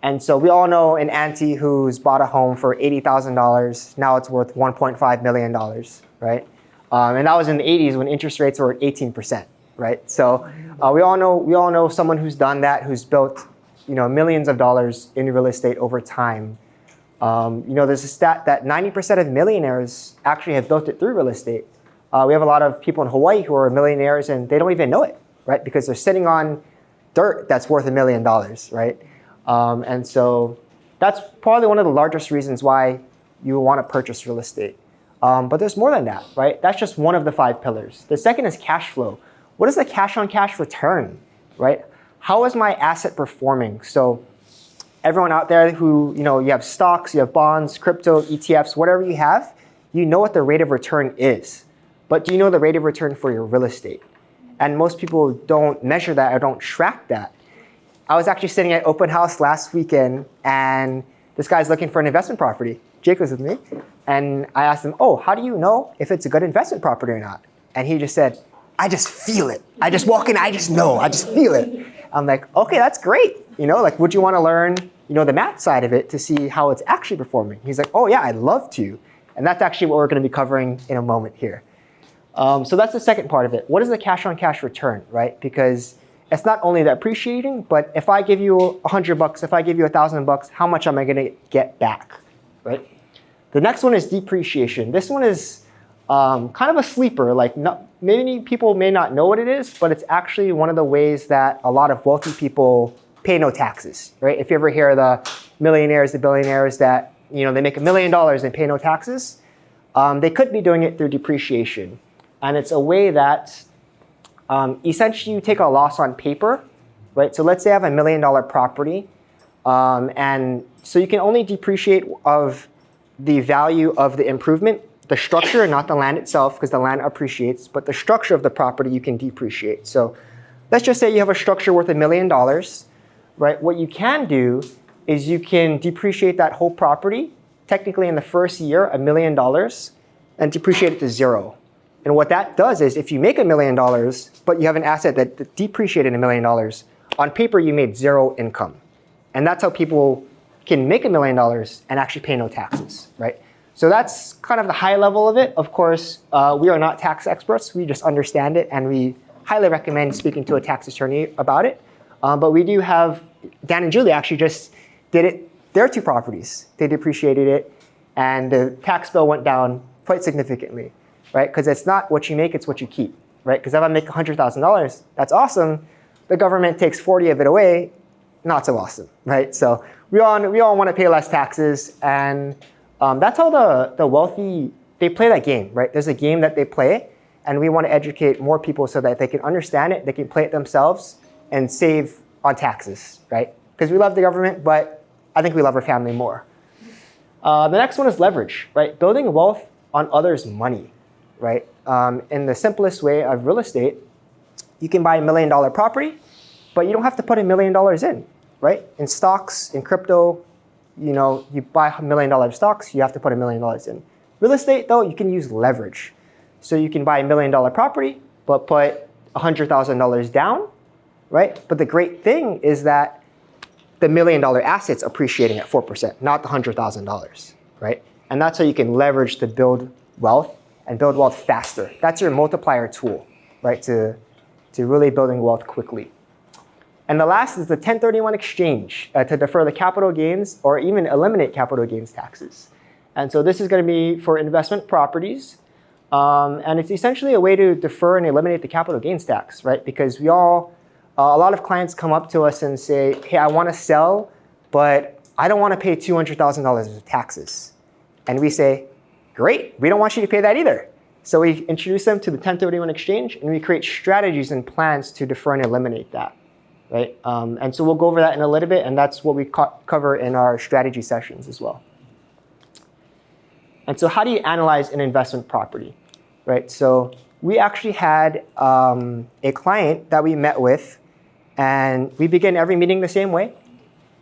And so we all know an auntie who's bought a home for $80,000. Now it's worth $1.5 million, right? And that was in the 80s when interest rates were at 18%, right? So we all know someone who's done that, who's built, you know, millions of dollars in real estate over time. You know, there's a stat that 90% of millionaires actually have built it through real estate. We have a lot of people in Hawaii who are millionaires and they don't even know it, right? Because they're sitting on dirt that's worth $1 million, right? And so that's probably one of the largest reasons why you want to purchase real estate. But there's more than that, right? That's just one of the 5 pillars. The second is cash flow. What is the cash on cash return, right? How is my asset performing? So everyone out there who, you know, you have stocks, you have bonds, crypto, ETFs, whatever you have, you know what the rate of return is. But do you know the rate of return for your real estate? And most people don't measure that or don't track that. I was actually sitting at open house last weekend, and this guy's looking for an investment property. Jake was with me, and I asked him, oh, how do you know if it's a good investment property or not? And he just said, I just feel it. I just walk in, I just know, I just feel it. I'm like, okay, that's great. You know, like, would you want to learn, you know, the math side of it to see how it's actually performing? He's like, oh yeah, I'd love to. And that's actually what we're going to be covering in a moment here. So that's the second part of it. What is the cash on cash return, right? Because it's not only the appreciating, but if I give you $100, if I give you $1,000, how much am I going to get back, right? The next one is depreciation. This one is kind of a sleeper. Like, many people may not know what it is, but it's actually one of the ways that a lot of wealthy people pay no taxes, right? If you ever hear the millionaires, the billionaires that, you know, they make $1 million and pay no taxes, they could be doing it through depreciation. And it's a way that essentially you take a loss on paper, right? So let's say I have $1 million property. And so you can only depreciate of the value of the improvement, the structure, not the land itself, because the land appreciates, but the structure of the property you can depreciate. So let's just say you have a structure worth $1 million, right? What you can do is you can depreciate that whole property, technically in the first year, $1 million, and depreciate it to zero. And what that does is if you make $1 million, but you have an asset that depreciated $1 million, on paper you made zero income. And that's how people can make $1 million and actually pay no taxes, right? So that's kind of the high level of it. Of course, we are not tax experts. We just understand it, and we highly recommend speaking to a tax attorney about it. But we do have, Dan and Julie actually just did it, their two properties. They depreciated it, and the tax bill went down quite significantly, right? Because it's not what you make, it's what you keep, right? Because if I make $100,000, that's awesome. The government takes 40 of it away, not so awesome, right? So we all want to pay less taxes, and that's how the wealthy, they play that game, right? There's a game that they play, and we want to educate more people so that they can understand it, they can play it themselves, and save on taxes, right? Because we love the government, but I think we love our family more. The next one is leverage, right? Building wealth on others' money, right? In the simplest way of real estate, you can buy $1 million property, but you don't have to put $1 million in, right? In stocks, in crypto, you know, you buy $1 million of stocks, you have to put $1 million in. Real estate, though, you can use leverage. So you can buy $1 million property, but put $100,000 down, right? But the great thing is that the $1 million asset's appreciating at 4%, not the $100,000, right? And that's how you can leverage to build wealth and build wealth faster. That's your multiplier tool, right? To really building wealth quickly. And the last is the 1031 exchange to defer the capital gains or even eliminate capital gains taxes. And so this is going to be for investment properties. And it's essentially a way to defer and eliminate the capital gains tax, right? Because we all, a lot of clients come up to us and say, hey, I want to sell, but I don't want to pay $200,000 of taxes. And we say, great, we don't want you to pay that either. So we introduce them to the 1031 exchange, and we create strategies and plans to defer and eliminate that, right? And so we'll go over that in a little bit, and that's what we cover in our strategy sessions as well. And so how do you analyze an investment property, right? So we actually had a client that we met with, and we begin every meeting the same way.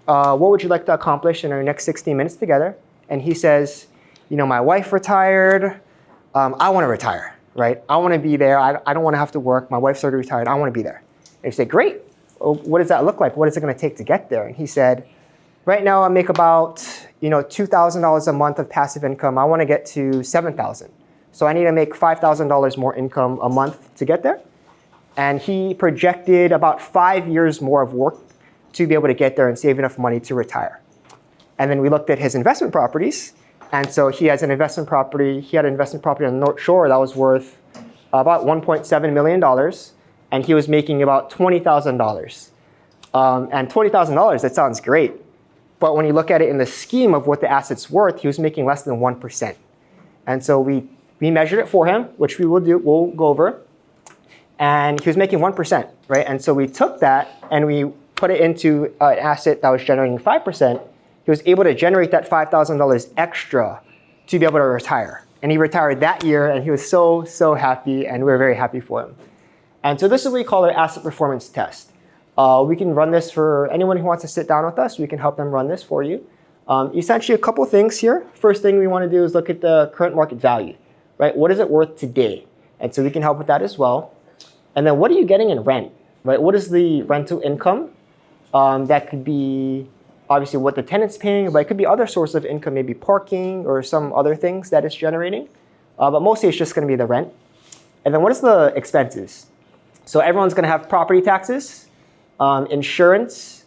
What would you like to accomplish in our next 60 minutes together? And he says, you know, my wife retired. I want to retire, right? I want to be there. I don't want to have to work. My wife's already retired. I want to be there. And we say, great. Well, what does that look like? What is it going to take to get there? And he said, right now I make about $2,000 a month of passive income. I want to get to $7,000. So I need to make $5,000 more income a month to get there. And he projected about 5 years more of work to be able to get there and save enough money to retire. And then we looked at his investment properties. And so he has an investment property. He had an investment property on the North Shore that was worth about $1.7 million. And he was making about $20,000. And $20,000, that sounds great. But when you look at it in the scheme of what the asset's worth, he was making less than 1%. And so we measured it for him, which we'll go over. And he was making 1%, right? And so we took that and we put it into an asset that was generating 5%. He was able to generate that $5,000 extra to be able to retire. And he retired that year, and he was so, so happy, and we were very happy for him. And so this is what we call our asset performance test. We can run this for anyone who wants to sit down with us. We can help them run this for you. Essentially, a couple things here. First thing we want to do is look at the current market value, right? What is it worth today? And so we can help with that as well. And then what are you getting in rent, right? What is the rental income? That could be obviously what the tenant's paying, but it could be other sources of income, maybe parking or some other things that it's generating. But mostly it's just going to be the rent. And then what is the expenses? So everyone's going to have property taxes, insurance.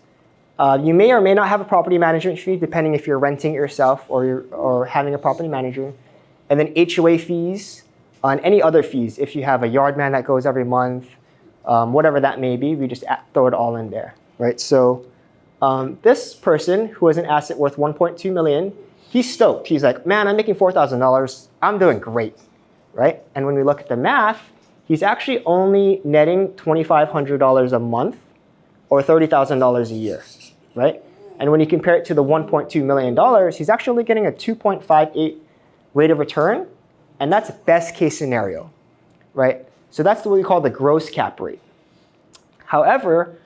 You may or may not have a property management fee, depending if you're renting it yourself or having a property manager. And then HOA fees and any other fees. If you have a yard man that goes every month, whatever that may be, we just throw it all in there, right? So this person who has an asset worth $1.2 million, he's stoked. He's like, man, I'm making $4,000. I'm doing great, right? And when we look at the math, he's actually only netting $2,500 a month or $30,000 a year, right? And when you compare it to the $1.2 million, he's actually getting a 2.58 rate of return. And that's best case scenario, right? So that's what we call the gross cap rate. However,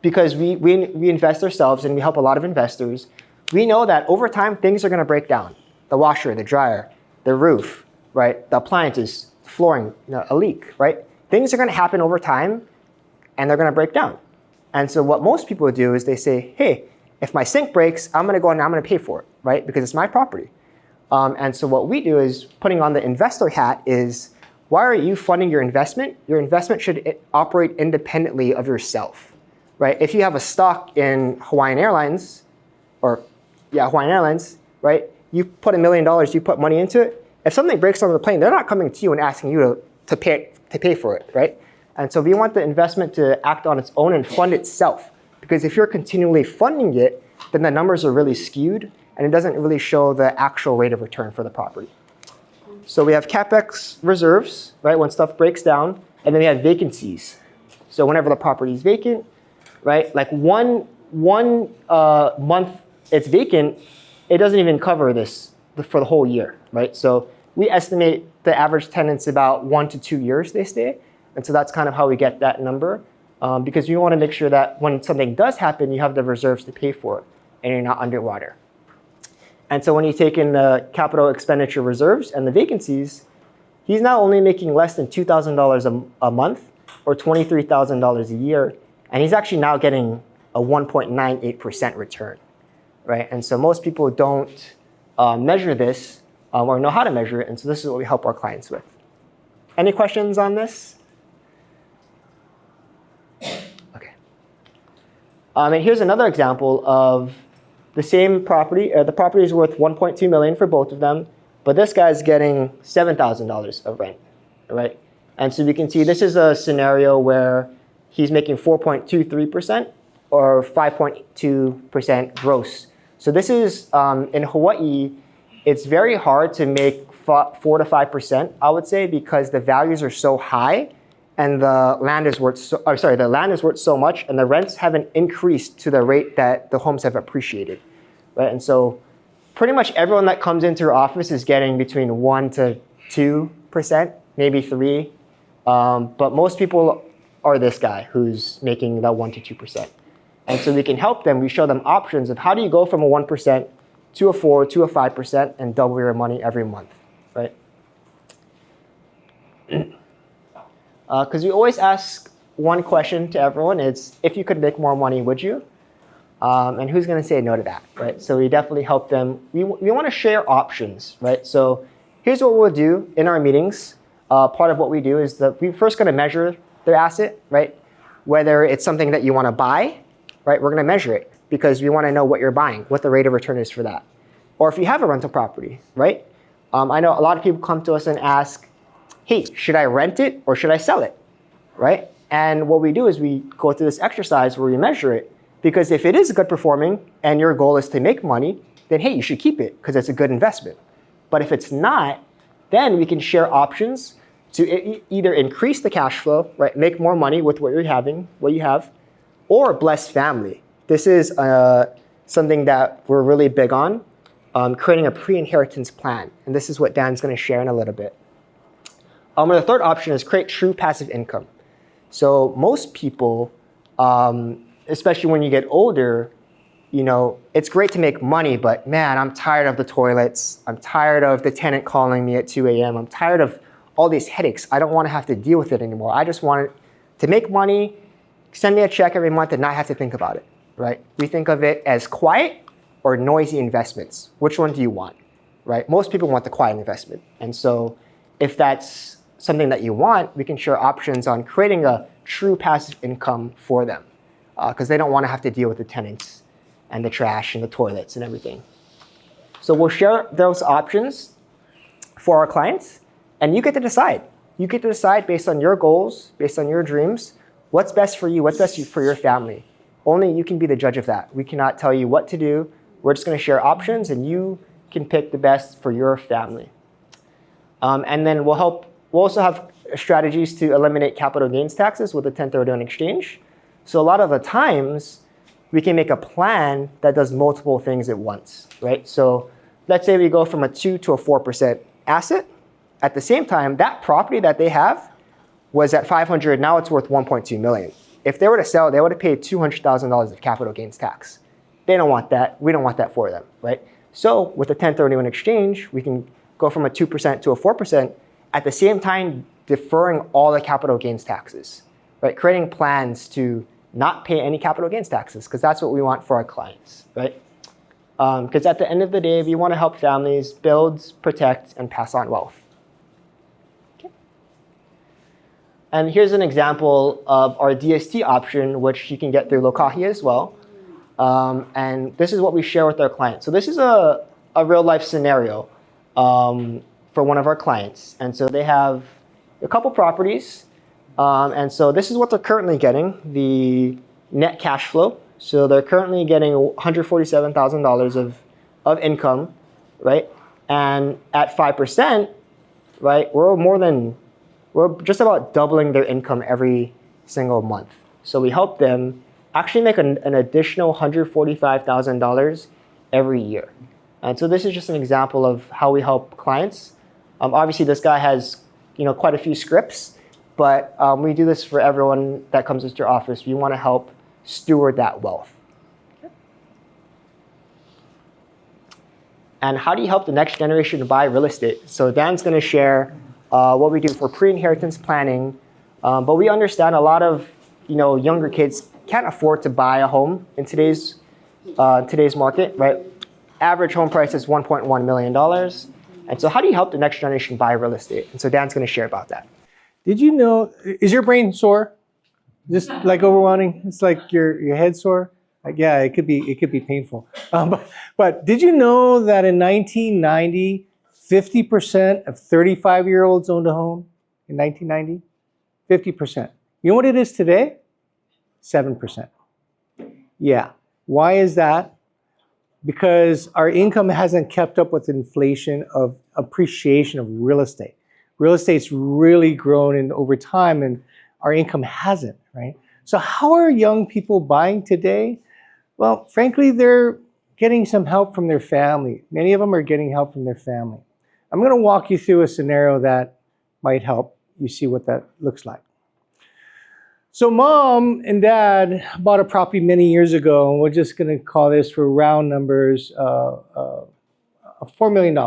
because we invest ourselves and we help a lot of investors, we know that over time, things are going to break down. The washer, the dryer, the roof, right? The appliances, flooring, a leak, right? Things are going to happen over time, and they're going to break down. And so what most people do is they say, hey, if my sink breaks, I'm going to go and I'm going to pay for it, right? Because it's my property. And so what we do is putting on the investor hat is, why are you funding your investment? Your investment should operate independently of yourself, right? If you have a stock in Hawaiian Airlines, right? You put $1 million, you put money into it. If something breaks on the plane, they're not coming to you and asking you to pay for it, right? And so we want the investment to act on its own and fund itself. Because if you're continually funding it, then the numbers are really skewed and it doesn't really show the actual rate of return for the property. So we have CapEx reserves, right, when stuff breaks down, and then we have vacancies. So whenever the property is vacant, right, like one month it's vacant, it doesn't even cover this for the whole year, right? So we estimate the average tenant's about 1 to 2 years they stay. And so that's kind of how we get that number, because you want to make sure that when something does happen, you have the reserves to pay for it and you're not underwater. And so when you take in the capital expenditure reserves and the vacancies, he's now only making less than $2,000 a month or $23,000 a year. And he's actually now getting a 1.98% return, right? And so most people don't measure this or know how to measure it. And so this is what we help our clients with. Any questions on this? Okay. And here's another example of the same property. The property is worth $1.2 million for both of them, but this guy's getting $7,000 of rent, right? And so you can see this is a scenario where he's making 4.23% or 5.2% gross. So this is, in Hawaii, it's very hard to make 4 to 5%, I would say, because the values are so high and the land is worth so much and the rents haven't increased to the rate that the homes have appreciated, right? And so pretty much everyone that comes into your office is getting between 1 to 2%, maybe 3%. But most people are this guy who's making that 1 to 2%. And so we can help them. We show them options of how do you go from a 1% to a 4 to a 5% and double your money every month, right? Because we always ask one question to everyone. It's, if you could make more money, would you? And who's going to say no to that, right? So we definitely help them. We want to share options, right? So here's what we'll do in our meetings. Part of what we do is that we're first going to measure their asset, right? Whether it's something that you want to buy, right? We're going to measure it because we want to know what you're buying, what the rate of return is for that. Or if you have a rental property, right? I know a lot of people come to us and ask, hey, should I rent it or should I sell it, right? And what we do is we go through this exercise where we measure it, because if it is good performing and your goal is to make money, then hey, you should keep it because it's a good investment. But if it's not, then we can share options to either increase the cash flow, right? Make more money with what you have, or bless family. This is something that we're really big on, creating a pre-inheritance plan. And this is what Dan's going to share in a little bit. And the third option is create true passive income. So most people, especially when you get older, it's great to make money, but man, I'm tired of the toilets. I'm tired of the tenant calling me at 2 a.m. I'm tired of all these headaches. I don't want to have to deal with it anymore. I just want to make money, send me a check every month and not have to think about it, right? We think of it as quiet or noisy investments. Which one do you want, right? Most people want the quiet investment. And so if that's something that you want, we can share options on creating a true passive income for them because they don't want to have to deal with the tenants and the trash and the toilets and everything. So we'll share those options for our clients and you get to decide. You get to decide based on your goals, based on your dreams, what's best for you, what's best for your family. Only you can be the judge of that. We cannot tell you what to do. We're just going to share options and you can pick the best for your family. And then we'll also have strategies to eliminate capital gains taxes with a 1031 exchange. So a lot of the times, we can make a plan that does multiple things at once, right? So let's say we go from a 2 to a 4% asset. At the same time, that property that they have was at 500, now it's worth 1.2 million. If they were to sell, they would have paid $200,000 of capital gains tax. They don't want that. We don't want that for them, right? So with a 1031 exchange, we can go from a 2% to a 4%, at the same time deferring all the capital gains taxes, right? Creating plans to not pay any capital gains taxes, because that's what we want for our clients, right? Because at the end of the day, we want to help families build, protect, and pass on wealth. Okay. And here's an example of our DST option, which you can get through Lokahi as well. And this is what we share with our clients. So this is a real life scenario for one of our clients. And so they have a couple properties. And so this is what they're currently getting, the net cash flow. So they're currently getting $147,000 of income, right? And at 5%, right, we're just about doubling their income every single month. So we help them actually make an additional $145,000 every year. And so this is just an example of how we help clients. Obviously, this guy has quite a few scripts, but we do this for everyone that comes into our office. We want to help steward that wealth. And how do you help the next generation to buy real estate? So Dan's going to share what we do for pre-inheritance planning. But we understand a lot of younger kids can't afford to buy a home in today's market, right? Average home price is $1.1 million. And so how do you help the next generation buy real estate? And so Dan's going to share about that. Did you know, is your brain sore? Just like overwhelming? It's like your head sore? Like, yeah, it could be painful. But did you know that in 1990, 50% of 35-year-olds owned a home in 1990? 50%. You know what it is today? 7%. Yeah. Why is that? Because our income hasn't kept up with inflation of appreciation of real estate. Real estate's really grown over time, and our income hasn't, right? So how are young people buying today? Well, frankly, they're getting some help from their family. Many of them are getting help from their family. I'm going to walk you through a scenario that might help you see what that looks like. So mom and dad bought a property many years ago, and we're just going to call this for round numbers, $4 million,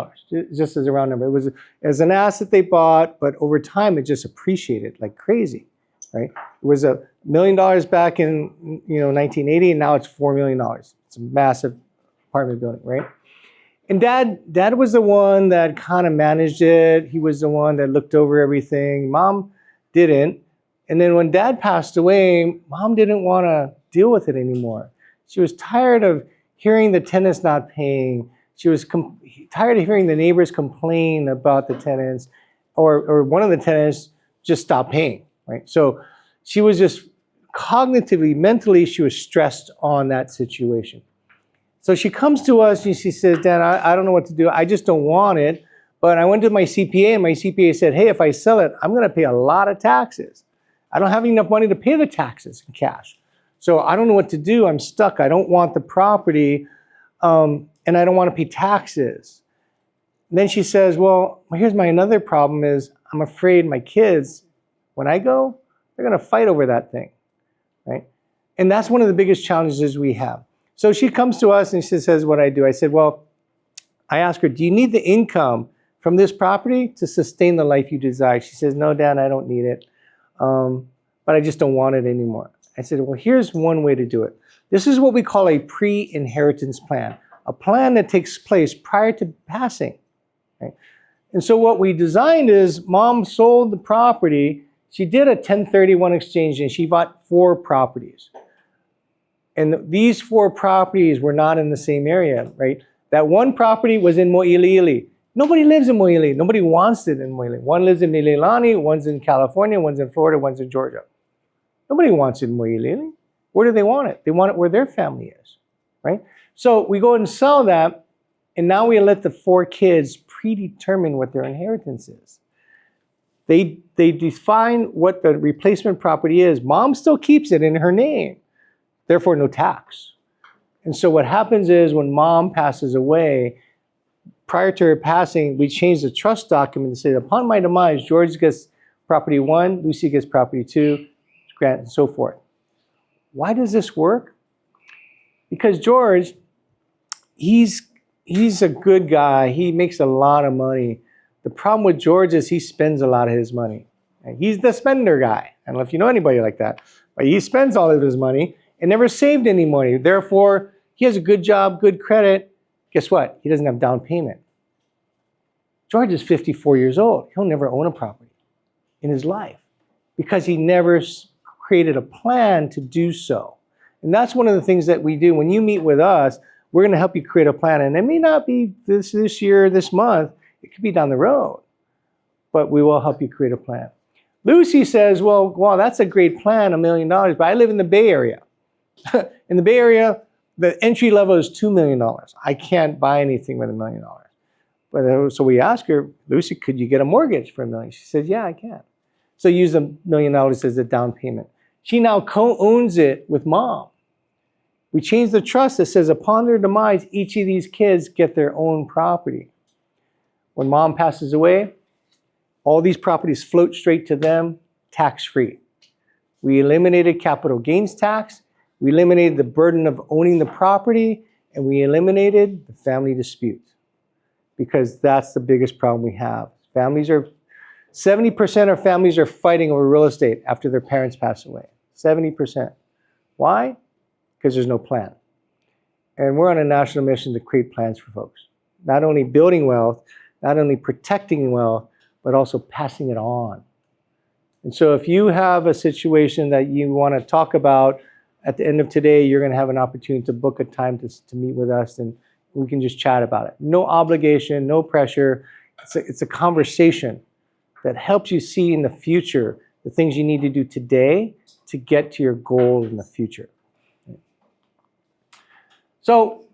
just as a round number. It was as an asset they bought, but over time it just appreciated like crazy, right? It was $1 million back in 1980, and now it's $4 million. It's a massive apartment building, right? And dad was the one that kind of managed it. He was the one that looked over everything. Mom didn't. And then when dad passed away, mom didn't want to deal with it anymore. She was tired of hearing the tenants not paying. She was tired of hearing the neighbors complain about the tenants, or one of the tenants just stopped paying, right? So she was just cognitively, mentally, she was stressed on that situation. So she comes to us and she says, Dan, I don't know what to do. I just don't want it. But I went to my CPA, and my CPA said, hey, if I sell it, I'm going to pay a lot of taxes. I don't have enough money to pay the taxes in cash. So I don't know what to do. I'm stuck. I don't want the property, and I don't want to pay taxes. And then she says, well, here's my another problem is I'm afraid my kids, when I go, they're going to fight over that thing, right? And that's one of the biggest challenges we have. So she comes to us and she says, what I do. I said, well, I asked her, do you need the income from this property to sustain the life you desire? She says, no, Dan, I don't need it. But I just don't want it anymore. I said, well, here's one way to do it. This is what we call a pre-inheritance plan, a plan that takes place prior to passing. Right? And so what we designed is mom sold the property. She did a 1031 exchange, and she bought 4 properties. And these 4 properties were not in the same area, right? That one property was in Mo'iliili. Nobody lives in Mo'iliili. Nobody wants it in Mo'iliili. One lives in Mililani, one's in California, one's in Florida, one's in Georgia. Nobody wants it in Mo'iliili. Where do they want it? They want it where their family is, right? So we go and sell that, and now we let the 4 kids predetermine what their inheritance is. They define what the replacement property is. Mom still keeps it in her name. therefore no tax. And so what happens is when mom passes away, prior to her passing, we change the trust document to say, upon my demise, George gets property 1, Lucy gets property 2, Grant, and so forth. Why does this work? Because George, he's a good guy. He makes a lot of money. The problem with George is he spends a lot of his money. And he's the spender guy. I don't know if you know anybody like that, but he spends all of his money and never saved any money. Therefore, he has a good job, good credit. Guess what? He doesn't have down payment. George is 54 years old. He'll never own a property in his life because he never created a plan to do so. And that's one of the things that we do. When you meet with us, we're going to help you create a plan. And it may not be this year, this month. It could be down the road. But we will help you create a plan. Lucy says, well, wow, that's a great plan, $1 million. But I live in the Bay Area. In the Bay Area, the entry level is $2 million. I can't buy anything with $1 million. But so we asked her, Lucy, could you get a mortgage for $1 million? She said, yeah, I can. So use $1 million as a down payment. She now co-owns it with mom. We changed the trust that says upon their demise, each of these kids get their own property. When mom passes away, all these properties float straight to them, tax-free. We eliminated capital gains tax, we eliminated the burden of owning the property, and we eliminated the family dispute. Because that's the biggest problem we have. 70% of families are fighting over real estate after their parents pass away. 70%. Why? Because there's no plan. And we're on a national mission to create plans for folks. Not only building wealth, not only protecting wealth, but also passing it on. And so if you have a situation that you want to talk about, at the end of today, you're going to have an opportunity to book a time to meet with us, and we can just chat about it. No obligation, no pressure. It's a conversation that helps you see in the future the things you need to do today to get to your goal in the future. So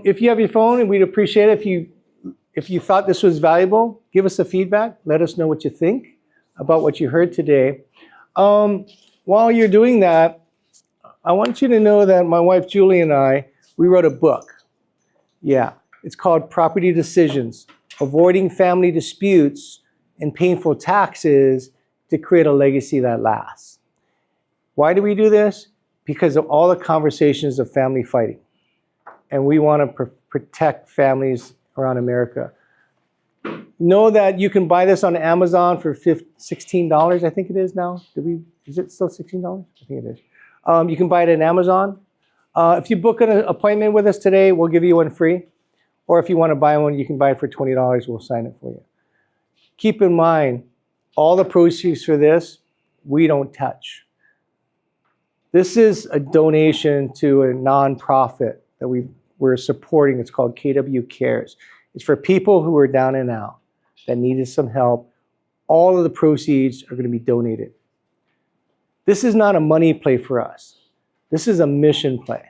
if you have your phone, and we'd appreciate it if you thought this was valuable, give us a feedback. Let us know what you think about what you heard today. While you're doing that, I want you to know that my wife Julie and I, we wrote a book. Yeah, it's called Property Decisions, Avoiding Family Disputes and Painful Taxes to Create a Legacy That Lasts. Why do we do this? Because of all the conversations of family fighting. And we want to protect families around America. Know that you can buy this on Amazon for $16, I think it is now. Is it still $16? I think it is. You can buy it on Amazon. If you book an appointment with us today, we'll give you one free. Or if you want to buy one, you can buy it for $20. We'll sign it for you. Keep in mind, all the proceeds for this, we don't touch. This is a donation to a nonprofit that we're supporting. It's called KW Cares. It's for people who are down and out that needed some help. All of the proceeds are going to be donated. This is not a money play for us. This is a mission play.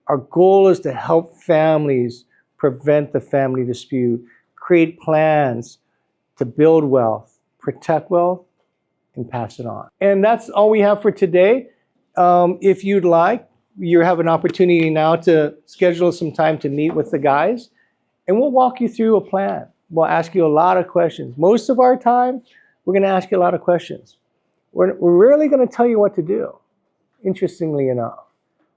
Our goal is to help families prevent the family dispute, create plans to build wealth, protect wealth, and pass it on. And that's all we have for today. If you'd like, you have an opportunity now to schedule some time to meet with the guys, and we'll walk you through a plan. We'll ask you a lot of questions. Most of our time, we're going to ask you a lot of questions. We're rarely going to tell you what to do, interestingly enough.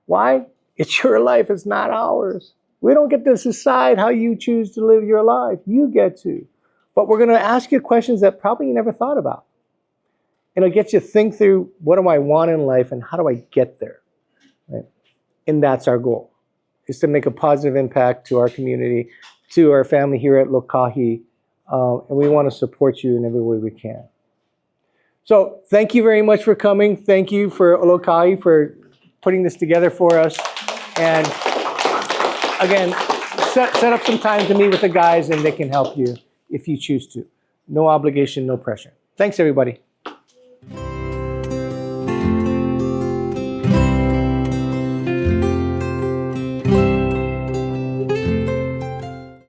Why? It's your life, it's not ours. We don't get to decide how you choose to live your life. You get to. But we're going to ask you questions that probably you never thought about. And it'll get you to think through, what do I want in life and how do I get there? Right? And that's our goal, is to make a positive impact to our community, to our family here at Lokahi. And we want to support you in every way we can. So thank you very much for coming. Thank you for Lokahi for putting this together for us. And again, set up some time to meet with the guys and they can help you if you choose to. No obligation, no pressure. Thanks, everybody.